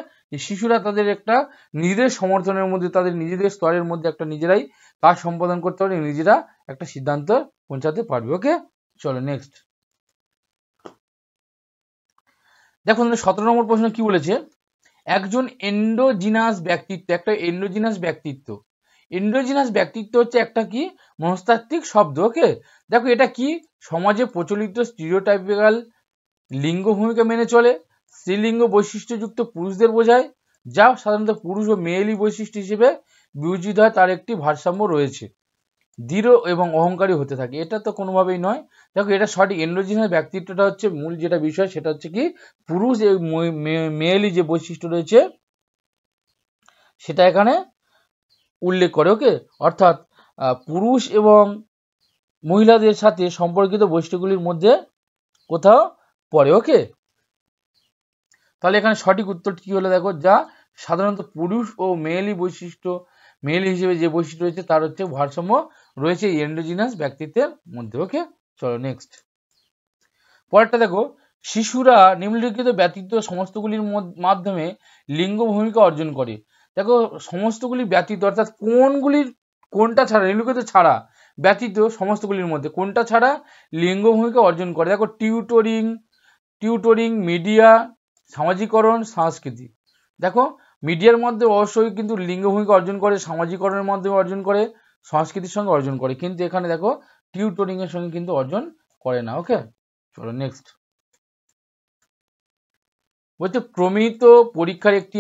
Speaker 1: শিশুরা তাদের একটা নিজেদের সমর্থনের মধ্যে তাদের নিজেদের স্তরের মধ্যে একটা নিজেরাই কাজ সম্পাদন করতে পারে, নিজেরা একটা সিদ্ধান্ত পৌঁছাতে পারবে। ওকে, চলো নেক্সট। দেখো 17 নম্বর প্রশ্ন কি বলেছে, একজন এন্ডোজিনাস ব্যক্তিত্ব, একটা এন্ডোজিনাস ব্যক্তিত্ব হচ্ছে একটা কি মনস্তাত্ত্বিক শব্দ। ওকে, দেখো এটা কি সমাজে প্রচলিত স্টিরিওটাইপিক্যাল লিঙ্গ ভূমিকা মেনে চলে, স্ত্রীলিঙ্গ বৈশিষ্ট্যযুক্ত পুরুষদের বোঝায়, যা সাধারণত পুরুষ ও মেয়েলি বৈশিষ্ট্য হিসেবে বিবেচিত হয়, তার একটি ভারসাম্য রয়েছে, দৃঢ় এবং অহংকারী হতে থাকে। এটা তো কোনোভাবেই নয়। দেখো এটা সঠিক, এন্ডোজিনাস ব্যক্তিত্বটা হচ্ছে মূল যেটা বিষয়, সেটা হচ্ছে কি পুরুষ এবং মেয়েলি যে বৈশিষ্ট্য রয়েছে সেটা এখানে উল্লেখ করে। ওকে, অর্থাৎ পুরুষ এবং মহিলাদের সাথে সম্পর্কিত বৈশিষ্ট্যগুলির মধ্যে কোথাও পড়ে। ওকে, তাহলে এখানে সঠিক উত্তরটি কি হলো, দেখো যা সাধারণত পুরুষ ও মেয়েলি হিসেবে যে বৈশিষ্ট্য রয়েছে তার হচ্ছে ভারসাম্য রয়েছে এই এন্ডোজিনাস ব্যক্তিত্বের মধ্যে। ওকে, চলো নেক্সট। পরেরটা দেখো, শিশুরা নিম্নলিখিত ব্যতীত সমস্তগুলির মাধ্যমে লিঙ্গ ভূমিকা অর্জন করে। দেখো সমস্তগুলি ব্যতীত অর্থাৎ কোনটা ছাড়া, নিম্নলিখিত ছাড়া ব্যতীত সমস্তগুলির মধ্যে কোনটা ছাড়া লিঙ্গ ভূমিকা অর্জন করে। দেখো টিউটরিং, মিডিয়া, সামাজিকরণ, সংস্কৃতি। দেখো মিডিয়ার মধ্যে অবশ্যই কিন্তু লিঙ্গ ভূমিকা অর্জন করে, সামাজিকরণের মাধ্যমে অর্জন করে, সংস্কৃতির সঙ্গে অর্জন করে, কিন্তু এখানে দেখো টিউটরিং এর সঙ্গে কিন্তু অর্জন করে না। ওকে, চলো নেক্সট। বলছে প্রমিত পরীক্ষার একটি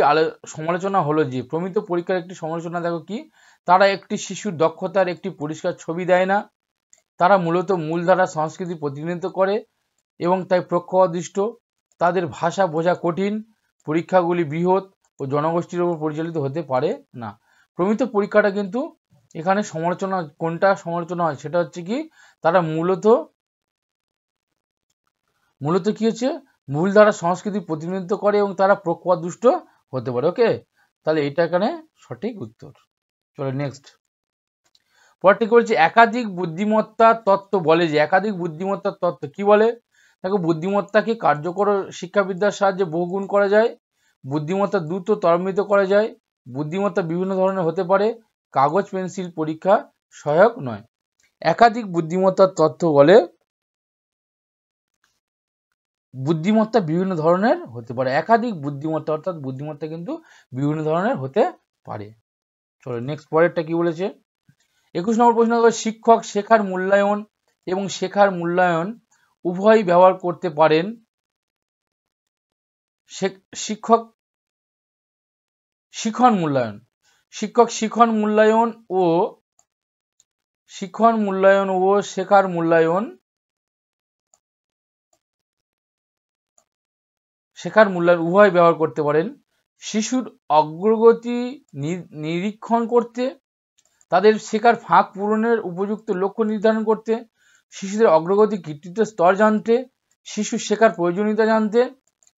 Speaker 1: সমালোচনা হলো যে, প্রমিত পরীক্ষার একটি সমালোচনা দেখো কি, তারা একটি শিশুর দক্ষতার একটি পরিষ্কার ছবি দেয় না, তারা মূলত মূলধারা সংস্কৃতি প্রতিনিধিত্ব করে এবং তাই পক্ষপাতদুষ্ট, তাদের ভাষা বোঝা কঠিন, পরীক্ষাগুলি বৃহৎ ও জনগোষ্ঠীর উপর পরিচালিত হতে পারে না। প্রমিত পরীক্ষাটা কিন্তু এখানে সমালোচনা, কোনটা সমালোচনা হয় সেটা হচ্ছে কি, তারা মূলত কি হচ্ছে, মূলধারা সংস্কৃতি প্রতিনিধিত্ব করে এবং তারা পক্ষপাতদুষ্ট হতে পারে। ওকে, তাহলে এটা এখানে সঠিক উত্তর। চলো নেক্সট। পরটি বলছে একাধিক বুদ্ধিমত্তা তত্ত্ব বলে যে, একাধিক বুদ্ধিমত্তার তত্ত্ব কি বলে, দেখো বুদ্ধিমত্তাকে কার্যকর শিক্ষাবিদ্যার সাহায্যে বহুগুণ করা যায়, বুদ্ধিমত্তা দ্রুত ত্বরান্বিত করা যায়, বুদ্ধিমত্তা বিভিন্ন ধরনের হতে পারে, কাগজ পেন্সিল পরীক্ষা সহায়ক নয়। একাধিক বুদ্ধিমত্তার তত্ত্ব বলে বুদ্ধিমত্তা বিভিন্ন ধরনের হতে পারে, একাধিক বুদ্ধিমত্তা অর্থাৎ বুদ্ধিমত্তা কিন্তু বিভিন্ন ধরনের হতে পারে। চলো নেক্সট, পরেরটা কি বলেছে, 21 নম্বর প্রশ্ন, শিক্ষক শেখার মূল্যায়ন এবং শেখার মূল্যায়ন উভয়ই ব্যবহার করতে পারেন। শিক্ষক শিখন মূল্যায়ন শেখার মূল্যায়ন উভয় ব্যবহার করতে পারেন। শিশুর অগ্রগতি নিরীক্ষণ করতে, তাদের শেখার ফাঁক পূরণের উপযুক্ত লক্ষ্য নির্ধারণ করতে, শিশুদের অগ্রগতি কৃতিত্ব স্তর জানতে, শিশুর শেখার প্রয়োজনীয়তা জানতে,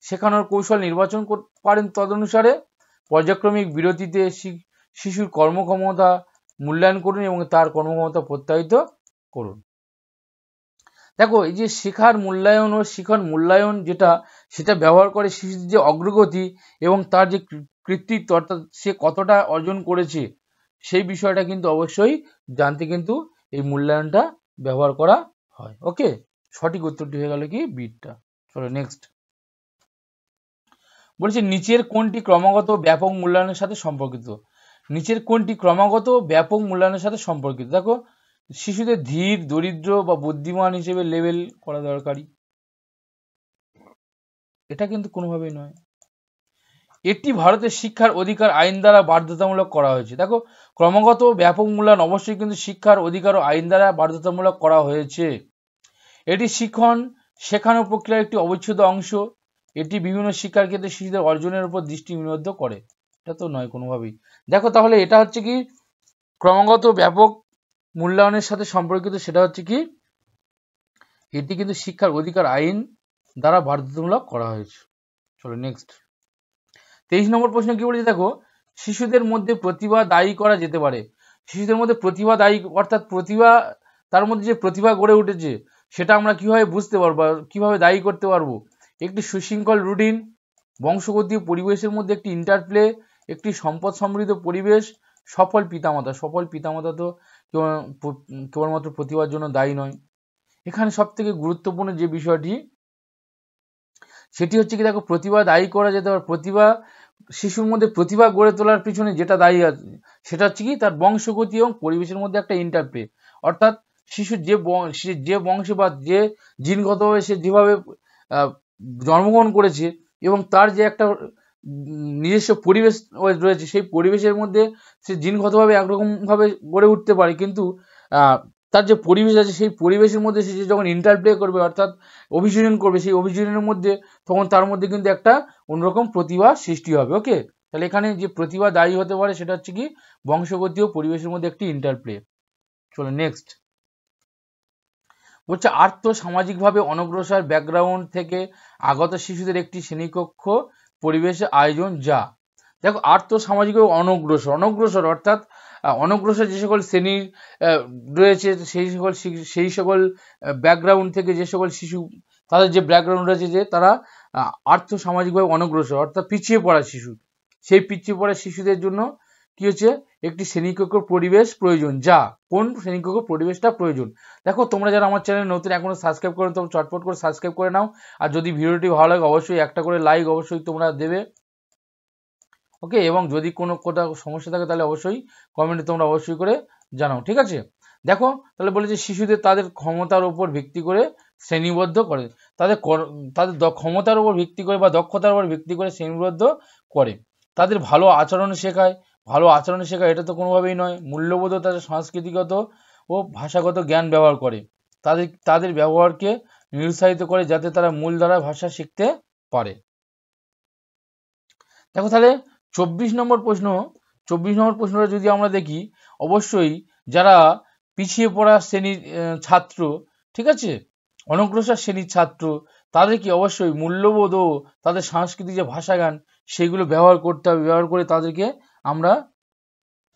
Speaker 1: শেখানোর কৌশল নির্বাচন পারেন তদনুসারে, পর্যায়ক্রমিক বিরতিতে শিশুর কর্মক্ষমতা মূল্যায়ন করুন এবং তার কর্মক্ষমতা প্রত্যায়িত করুন। দেখো এই যে শেখার মূল্যায়ন ও শিখন মূল্যায়ন সেটা ব্যবহার করে শিশুর যে অগ্রগতি এবং তার যে কৃতিত্ব অর্থাৎ সে কতটা অর্জন করেছে সেই বিষয়টা কিন্তু অবশ্যই জানতে কিন্তু এই মূল্যায়নটা ব্যবহার করা হয়। ওকে, সঠিক উত্তরটি হয়ে গেল কি বিটা। চলো নেক্সট। বলছে নিচের কোনটি ক্রমাগত ব্যাপক মূল্যায়নের সাথে সম্পর্কিত, নিচের কোনটি ক্রমাগত ব্যাপক মূল্যায়নের সাথে সম্পর্কিত। দেখো শিশুদের ধীর, দরিদ্র বা বুদ্ধিমান হিসেবে লেবেল করা দরকারি, এটা কিন্তু কোনোভাবেই নয়। এটি ভারতের শিক্ষার অধিকার আইন দ্বারা বাধ্যতামূলক করা হয়েছে। দেখো ক্রমাগত ব্যাপক মূল্যায়ন অবশ্যই কিন্তু শিক্ষার অধিকার ও আইন দ্বারা বাধ্যতামূলক করা হয়েছে। এটি শেখানোর প্রক্রিয়ার একটি অবিচ্ছেদ্য অংশ। এটি বিভিন্ন শিক্ষার ক্ষেত্রে শিশুদের অর্জনের উপর দৃষ্টি নিবদ্ধ করে, এটা তো নয় কোনোভাবেই। দেখো তাহলে এটা হচ্ছে কি ক্রমাগত ব্যাপক মূল্যায়নের সাথে সম্পর্কিত, সেটা হচ্ছে কি এটি কিন্তু শিক্ষার অধিকার আইন দ্বারা বাধ্যতামূলক করা হয়েছে। চলো নেক্সট। 23 নম্বর প্রশ্ন কি বলেছে, দেখো শিশুদের মধ্যে প্রতিভা দায়ী করা যেতে পারে। শিশুদের মধ্যে প্রতিভা দায়ী অর্থাৎ প্রতিভা, তার মধ্যে যে প্রতিভা গড়ে উঠেছে সেটা আমরা কিভাবে বুঝতে পারবো, কিভাবে দায়ী করতে পারবো, একটি সুশৃঙ্খল রুটিন, বংশগতি পরিবেশের মধ্যে একটি ইন্টারপ্লে, একটি সম্পদ সমৃদ্ধ পরিবেশ, সফল পিতামাতা তো কেবলমাত্র প্রতিভার জন্য দায়ী নয়। এখানে সব থেকে গুরুত্বপূর্ণ যে বিষয়টি সেটি হচ্ছে কি, দেখো প্রতিভা দায়ী করা যেতে পারে। শিশুর মধ্যে প্রতিভা গড়ে তোলার পিছনে যেটা দায়ী আছে সেটা হচ্ছে কি তার বংশগতি এবং পরিবেশের মধ্যে একটা ইন্টারপ্লে, অর্থাৎ শিশুর যে বংশে বা যে জিনগতভাবে সে যেভাবে জন্মগ্রহণ করেছে এবং তার যে একটা নিজস্ব পরিবেশ রয়েছে, সেই পরিবেশের মধ্যে সে জিনগতভাবে একরকম ভাবে গড়ে উঠতে পারে, কিন্তু তার যে পরিবেশ আছে সেই পরিবেশের মধ্যে সে যখন ইন্টারপ্লে করবে অর্থাৎ অভিযোজন করবে, সেই অভিযোজনের মধ্যে তখন তার মধ্যে কিন্তু একটা অন্যরকম প্রতিভা সৃষ্টি হবে। ওকে, তাহলে এখানে যে প্রতিভা দায়ী হতে পারে সেটা হচ্ছে কি বংশগতি ও পরিবেশের মধ্যে একটি ইন্টারপ্লে। চলো নেক্সট। বলছে আর্থ সামাজিকভাবে অনগ্রসর ব্যাকগ্রাউন্ড থেকে আগত শিশুদের একটি শ্রেণীকক্ষ পরিবেশে আয়োজন, যা দেখো আর্থ সামাজিকভাবে অনগ্রসর অর্থাৎ অনগ্রসর যে সকল শ্রেণীর রয়েছে সেই সকল ব্যাকগ্রাউন্ড থেকে যে সকল শিশু, তাদের যে ব্যাকগ্রাউন্ড রয়েছে যে তারা আর্থ সামাজিকভাবে অনগ্রসর অর্থাৎ পিছিয়ে পড়া শিশু, সেই পিছিয়ে পড়া শিশুদের জন্য কি হচ্ছে একটি শ্রেণীকক্ষ পরিবেশ প্রয়োজন, যা কোন শ্রেণীকক্ষ পরিবেশটা প্রয়োজন। দেখো তোমরা যারা আমার চ্যানেল নতুন এখনো সাবস্ক্রাইব করে তোমরা চটপট করে সাবস্ক্রাইব করে নাও, আর যদি ভিডিওটি ভালো লাগে অবশ্যই একটা করে লাইক অবশ্যই তোমরা দেবে। ওকে, এবং যদি কোনো কোথাও সমস্যা থাকে তাহলে অবশ্যই কমেন্টে তোমরা অবশ্যই করে জানাও, ঠিক আছে। দেখো তাহলে বলেছে শিশুদের তাদের ক্ষমতার উপর ভিত্তি করে শ্রেণীবদ্ধ করে, তাদের ক্ষমতার উপর ভিত্তি করে বা দক্ষতার উপর ভিত্তি করে শ্রেণীবদ্ধ করে, তাদের ভালো আচরণ শেখায়। ভালো আচরণ শেখায় এটা তো কোনোভাবেই নয়। মূল্যবোধ ও তাদের সাংস্কৃতিগত ও ভাষাগত জ্ঞান ব্যবহার করে, তাদের ব্যবহারকে নিরুৎসাহিত করে যাতে তারা মূলধারা ভাষা শিখতে পারে। দেখো তাহলে 24 নম্বর প্রশ্নটা যদি আমরা দেখি, অবশ্যই যারা পিছিয়ে পড়া শ্রেণীর ছাত্র, ঠিক আছে, অনগ্রসর শ্রেণীর ছাত্র, তাদেরকে অবশ্যই মূল্যবোধ ও তাদের সাংস্কৃতিক যে ভাষাজ্ঞান সেগুলো ব্যবহার করতে হবে। ব্যবহার করে তাদেরকে আমরা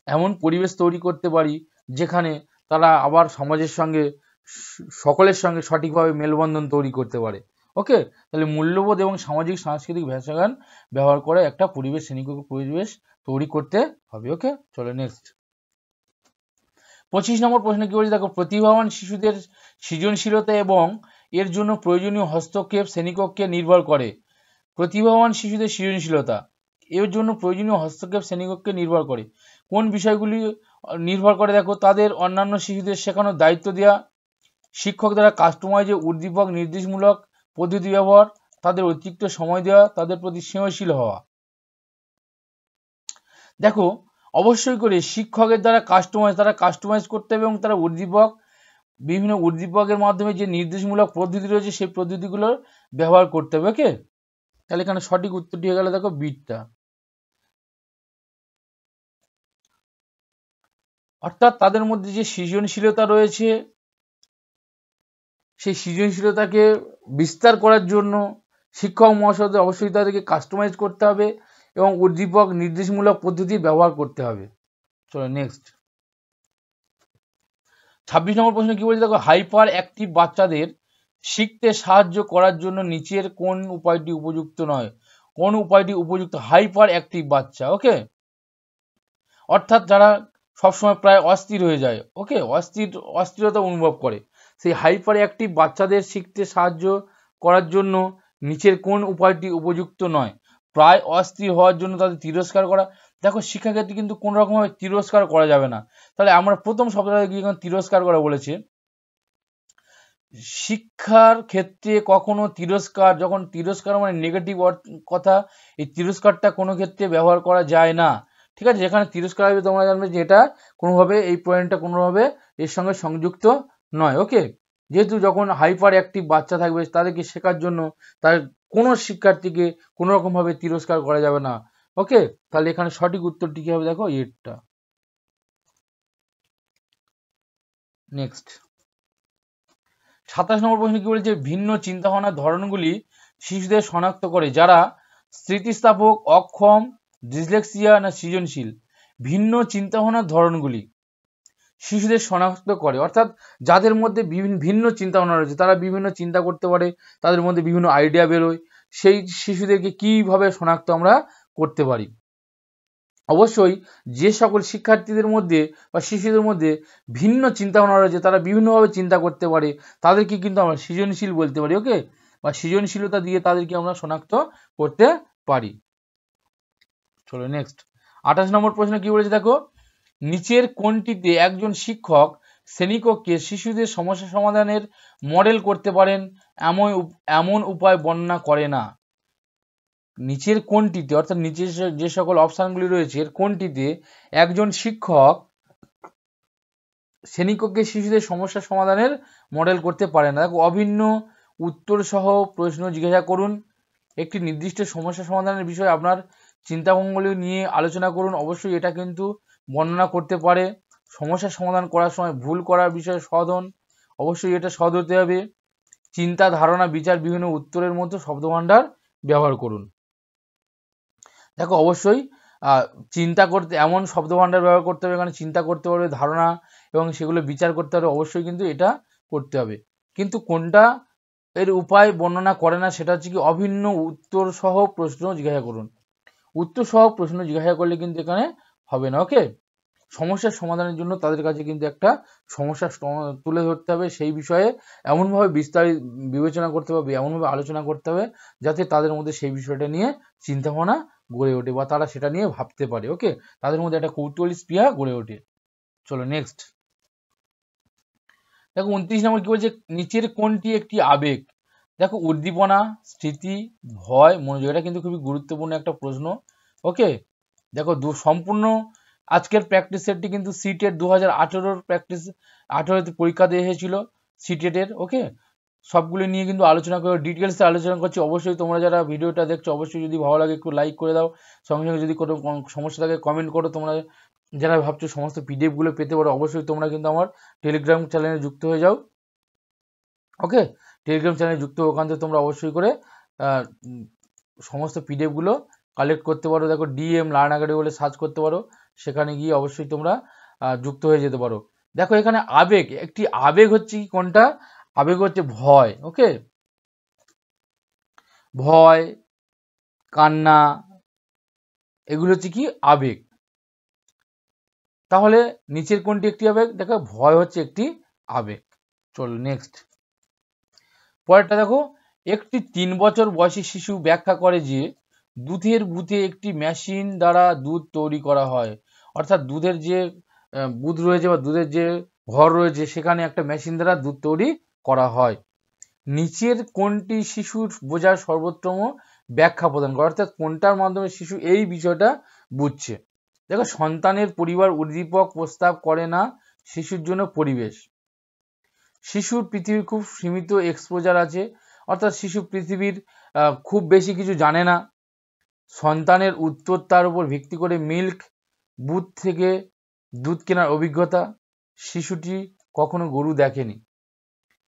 Speaker 1: এমন পরিবেশ তৈরি করতে পারি যেখানে তারা আবার সমাজের সঙ্গে, সকলের সঙ্গে সঠিকভাবে মেলবন্ধন তৈরি করতে পারে। ওকে, তাহলে মূল্যবোধ এবং সামাজিক সাংস্কৃতিক ভাষাজ্ঞান ব্যবহার করে একটা শ্রেণীকক্ষ পরিবেশ তৈরি করতে হবে। ওকে, চলো নেক্সট 25 নম্বর প্রশ্ন কি বলছে দেখো, প্রতিভাবান শিশুদের সৃজনশীলতা এবং এর জন্য প্রয়োজনীয় হস্তক্ষেপ শ্রেণীকক্ষে নির্ভর করে। প্রতিভাবান শিশুদের সৃজনশীলতা এর জন্য প্রয়োজনীয় হস্তক্ষেপ শ্রেণীকক্ষে নির্ভর করে। কোন বিষয়গুলি নির্ভর করে দেখো, তাদের অন্যান্য শিশুদের শেখানোর দায়িত্ব দেওয়া, শিক্ষক দ্বারা কাস্টমাইজে উদ্দীপক নির্দেশমূলক পদ্ধতি ব্যবহার, তাদের অতিরিক্ত সময় দেওয়া, তাদের প্রতি স্নেহশীল হওয়া। দেখো অবশ্যই করে শিক্ষকের দ্বারা কাস্টমাইজ করতে হবে এবং তারা বিভিন্ন উদ্দীপকের মাধ্যমে যে নির্দেশমূলক পদ্ধতি রয়েছে সেই পদ্ধতিগুলো ব্যবহার করতে হবে। ওকে, তাহলে এখানে সঠিক উত্তরটি হয়ে গেল দেখো বিটটা। অর্থাৎ তাদের মধ্যে যে সৃজনশীলতা রয়েছে সেই সৃজনশীলতাকে বিস্তার করার জন্য শিক্ষক মহাশয়দের অবশ্যই তাদেরকে কাস্টমাইজ করতে হবে এবং উদ্দীপক নির্দেশমূলক পদ্ধতি ব্যবহার করতে হবে। চলো নেক্সট 26 নম্বর প্রশ্ন কি বলছে দেখো, হাইপার অ্যাক্টিভ বাচ্চাদের শিখতে সাহায্য করার জন্য নিচের কোন উপায়টি উপযুক্ত নয়? কোন উপায়টি উপযুক্ত? হাইপার অ্যাক্টিভ বাচ্চা, ওকে, অর্থাৎ যারা সবসময় প্রায় অস্থির হয়ে যায়, ওকে, অস্থিরতা অনুভব করে, সেই হাইপার অ্যাক্টিভ বাচ্চাদের শিখতে সাহায্য করার জন্য নিচের কোন উপায়টি উপযুক্ত নয়? প্রায় অস্থির হওয়ার জন্য তাদের তিরস্কার করা। দেখো শিক্ষাক্ষেত্রে কিন্তু কোন রকমভাবে তিরস্কার করা যাবে না। তাহলে আমরা প্রথম শব্দটা গিয়ে তিরস্কার করা বলেছে। শিক্ষার ক্ষেত্রে কখনো যখন তিরস্কার মানে নেগেটিভ কথা, এই তিরস্কারটা কোনো ক্ষেত্রে ব্যবহার করা যায় না, ঠিক আছে। যেখানে তিরস্কার হবে তোমরা জানবে যে এটা কোনোভাবে, এই পয়েন্টটা কোনোভাবে এর সঙ্গে সংযুক্ত নয়। ওকে, যেহেতু যখন হাইপার অ্যাক্টিভ বাচ্চা থাকবে তাদেরকে শেখার জন্য তার কোনো শিক্ষার্থীকে কোনো রকম ভাবে তিরস্কার করা যাবে না। ওকে, তাহলে এখানে সঠিক উত্তরটি কি হবে দেখো এটা। নেক্সট 27 নম্বর প্রশ্ন কি বলেছে, ভিন্ন চিন্তাভাবনার ধরনগুলি শিশুদের শনাক্ত করে যারা স্থিতিস্থাপক, অক্ষম, ডিসলেক্সিয়া না সৃজনশীল। ভিন্ন চিন্তাভাবনার ধরনগুলি শিশুদের শনাক্ত করে, অর্থাৎ যাদের মধ্যে ভিন্ন চিন্তাভাবনা রয়েছে, তারা বিভিন্ন চিন্তা করতে পারে, তাদের মধ্যে বিভিন্ন আইডিয়া বেরোয়, সেই শিশুদেরকে কিভাবে শনাক্ত আমরা করতে পারি? অবশ্যই যে সকল শিক্ষার্থীদের মধ্যে বা শিশুদের মধ্যে ভিন্ন চিন্তাভাবনা রয়েছে, তারা বিভিন্নভাবে চিন্তা করতে পারে, তাদেরকে কিন্তু আমরা সৃজনশীল বলতে পারি। ওকে, বা সৃজনশীলতা দিয়ে তাদেরকে আমরা শনাক্ত করতে পারি। চলো নেক্সট 28 নম্বর প্রশ্ন কি বলেছে দেখো, নিচের কোনটিতে একজন শিক্ষক শ্রেণীকক্ষে শিশুদের সমস্যা সমাধানের মডেল করতে পারেন এমন উপায় বর্ণনা করে না? নিচের কোনটিতে, অর্থাৎ নিচের যে সকল অপশনগুলি রয়েছে এর কোনটিতে একজন শিক্ষক শ্রেণীকক্ষে শিশুদের সমস্যা সমাধানের মডেল করতে পারে না? দেখো, অভিন্ন উত্তর সহ প্রশ্ন জিজ্ঞাসা করুন, একটি নির্দিষ্ট সমস্যা সমাধানের বিষয়ে আপনার চিন্তাভঙ্গি নিয়ে আলোচনা করুন। অবশ্যই এটা কিন্তু বর্ণনা করতে পারে। সমস্যা সমাধান করার সময় ভুল করার বিষয়ে সৎ হন, অবশ্যই এটা সৎ হতে হবে। চিন্তা, ধারণা, বিচার, বিভিন্ন উত্তরের মতো শব্দভাণ্ডার ব্যবহার করুন। দেখো অবশ্যই চিন্তা করতে এমন শব্দভাণ্ডার ব্যবহার করতে হবে, এখানে চিন্তা করতে পারবে, ধারণা এবং সেগুলো বিচার করতে হবে, অবশ্যই কিন্তু এটা করতে হবে। কিন্তু কোনটা এর উপায় বর্ণনা করে না সেটা হচ্ছে কি অভিন্ন উত্তর সহ প্রশ্ন জিজ্ঞাসা করুন। উত্তর সহ প্রশ্ন জিজ্ঞাসা করলে কিন্তু এখানে হবে না। ওকে, সমস্যার সমাধানের জন্য তাদের কাছে কিন্তু একটা সমস্যা তুলে ধরতে হবে, সেই বিষয়ে এমনভাবে বিস্তারিত বিবেচনা করতে হবে, এমনভাবে আলোচনা করতে হবে যাতে তাদের মধ্যে সেই বিষয়টা নিয়ে চিন্তাভাবনা গড়ে ওঠে বা তারা সেটা নিয়ে ভাবতে পারে। ওকে, তাদের মধ্যে একটা কৌতূহলী স্পৃহা গড়ে ওঠে। চলো নেক্সট দেখো 29 নম্বর কি বলছে, নিচের কোনটি একটি আবেগ? দেখো উদ্দীপনা, স্মৃতি, ভয়, মনোযোগ, এটা কিন্তু খুবই গুরুত্বপূর্ণ একটা প্রশ্ন। ওকে, দেখো সম্পূর্ণ আজকের প্র্যাকটিস সেটটি কিন্তু সিটেট 2018 প্র্যাকটিস 18তে পরীক্ষা দিয়ে এসেছিল সিটেটের। ওকে, সবগুলো নিয়ে কিন্তু আলোচনা করে ডিটেলসে আলোচনা করছি। অবশ্যই তোমরা যারা ভিডিওটা দেখছো অবশ্যই যদি ভালো লাগে একটু লাইক করে দাও, সঙ্গে সঙ্গে যদি কোনো সমস্যা থাকে কমেন্ট করো। তোমরা যারা ভাবছো সমস্ত পিডিএফ গুলো পেতে পারো অবশ্যই তোমরা কিন্তু আমার টেলিগ্রাম চ্যানেলে যুক্ত হয়ে যাও। ওকে, টেলিগ্রাম চ্যানেলে যুক্ত ওখান থেকে তোমরা অবশ্যই করে সমস্ত পিডিএফ গুলো কালেক্ট করতে পারো। দেখো ডিএম লার্ন একাডেমি বলে সার্চ করতে পারো, সেখানে গিয়ে অবশ্যই তোমরা যুক্ত হয়ে যেতে পারো। দেখো এখানে আবেগ, একটি আবেগ হচ্ছে কি কোনটা? আবেগ হচ্ছে ভয়। ওকে, ভয়, কান্না, এগুলো হচ্ছে কি আবেগ। তাহলে নিচের কোনটি একটি আবেগ? দেখো ভয় হচ্ছে একটি আবেগ। চলো নেক্সট পরেরটা দেখো, একটি 3 বছর বয়সী শিশু ব্যাখ্যা করে যে দুধের বুথে একটি মেশিন দ্বারা দুধ তৈরি করা হয়। অর্থাৎ দুধের যে বুথ রয়েছে বা দুধের যে ঘর রয়েছে সেখানে একটা মেশিন দ্বারা দুধ তৈরি করা হয়। নিচের কোনটি শিশুর বোঝার সর্বোত্তম ব্যাখ্যা প্রদান করে? অর্থাৎ কোনটার মাধ্যমে শিশু এই বিষয়টা বুঝছে? দেখো সন্তানের পরিবার উদ্দীপক প্রস্তাব করে না, শিশুর জন্য পরিবেশ। শিশুর পৃথিবীর খুব সীমিত এক্সপোজার আছে, অর্থাৎ শিশু পৃথিবীর খুব বেশি কিছু জানে না। সন্তানের উত্তর তার উপর ভিত্তি করে মিল্ক বুথ থেকে দুধ কেনার অভিজ্ঞতা, শিশুটি কখনো গরু দেখেনি।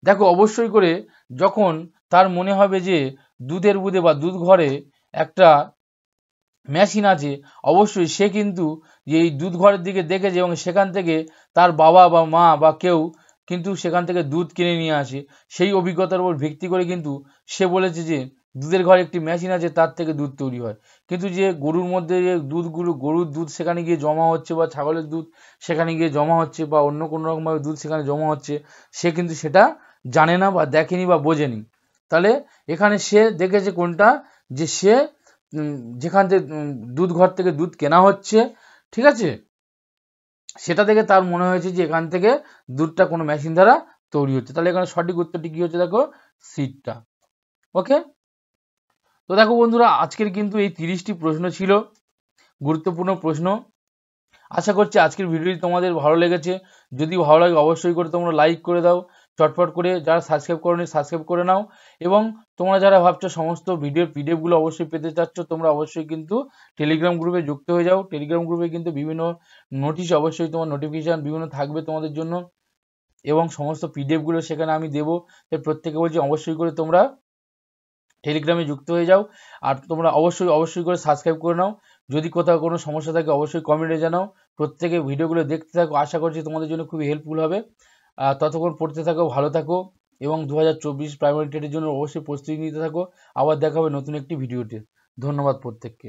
Speaker 1: দেখো অবশ্যই করে যখন তার মনে হবে যে দুধের বুথে বা দুধ ঘরে একটা মেশিন আছে, অবশ্যই সে কিন্তু এই দুধ ঘরের দিকে দেখেছে এবং সেখান থেকে তার বাবা বা মা বা কেউ কিন্তু সেখান থেকে দুধ কিনে নিয়ে আসে। সেই অভিজ্ঞতার উপর ভিত্তি করে কিন্তু সে বলেছে যে দুধের ঘরে একটি মেশিন আছে, তার থেকে দুধ তৈরি হয়। কিন্তু যে গরুর মধ্যে যে দুধগুলো, গরুর দুধ সেখানে গিয়ে জমা হচ্ছে বা ছাগলের দুধ সেখানে গিয়ে জমা হচ্ছে বা অন্য কোনো রকমভাবে দুধ সেখানে জমা হচ্ছে, সে কিন্তু সেটা জানে না বা দেখেনি বা বোঝেনি। তাহলে এখানে সে দেখেছে কোনটা, যে সে যেখান থেকে দুধ ঘর থেকে দুধ কেনা হচ্ছে, ঠিক আছে, সেটা থেকে তার মনে হয়েছে যে এখান থেকে দুধটা কোনো মেশিন দ্বারা তৈরি হচ্ছে। তাহলে এখানে সঠিক উত্তরটি কি হচ্ছে? দেখো সিটটা। ওকে, তো দেখো বন্ধুরা আজকের কিন্তু এই 30টি প্রশ্ন ছিল, গুরুত্বপূর্ণ প্রশ্ন। আশা করছি আজকের ভিডিওটি তোমাদের ভালো লেগেছে। যদি ভালো লাগে অবশ্যই করে তোমরা লাইক করে দাও, চটপট করে। যারা সাবস্ক্রাইব করোনি সাবস্ক্রাইব করে নাও, এবং তোমরা যারা ভাবছো সমস্ত ভিডিওর পিডিএফ গুলো অবশ্যই পেতে চাচ্ছ, তোমরা অবশ্যই কিন্তু টেলিগ্রাম গ্রুপে যুক্ত হয়ে যাও। টেলিগ্রাম গ্রুপে কিন্তু বিভিন্ন নোটিশ, অবশ্যই তোমার নোটিফিকেশন বিভিন্ন থাকবে তোমাদের জন্য, এবং সমস্ত পিডিএফ গুলো সেখানে আমি দেবো। প্রত্যেকে বলছি অবশ্যই করে তোমরা টেলিগ্রামে যুক্ত হয়ে যাও। আর তোমরা অবশ্যই করে সাবস্ক্রাইব করে নাও। যদি কোথাও কোনো সমস্যা থাকে অবশ্যই কমেন্টে জানাও। প্রত্যেকে ভিডিওগুলো দেখতে থাকো, আশা করছি তোমাদের জন্য খুবই হেল্পফুল হবে। ততক্ষণ পড়তে থাকো, ভালো থাকো, এবং 2024 প্রাইমারি টেটের জন্য অবশ্যই প্রস্তুতি নিতে থাকো। আবার দেখা হবে নতুন একটি ভিডিওতে। ধন্যবাদ প্রত্যেককে।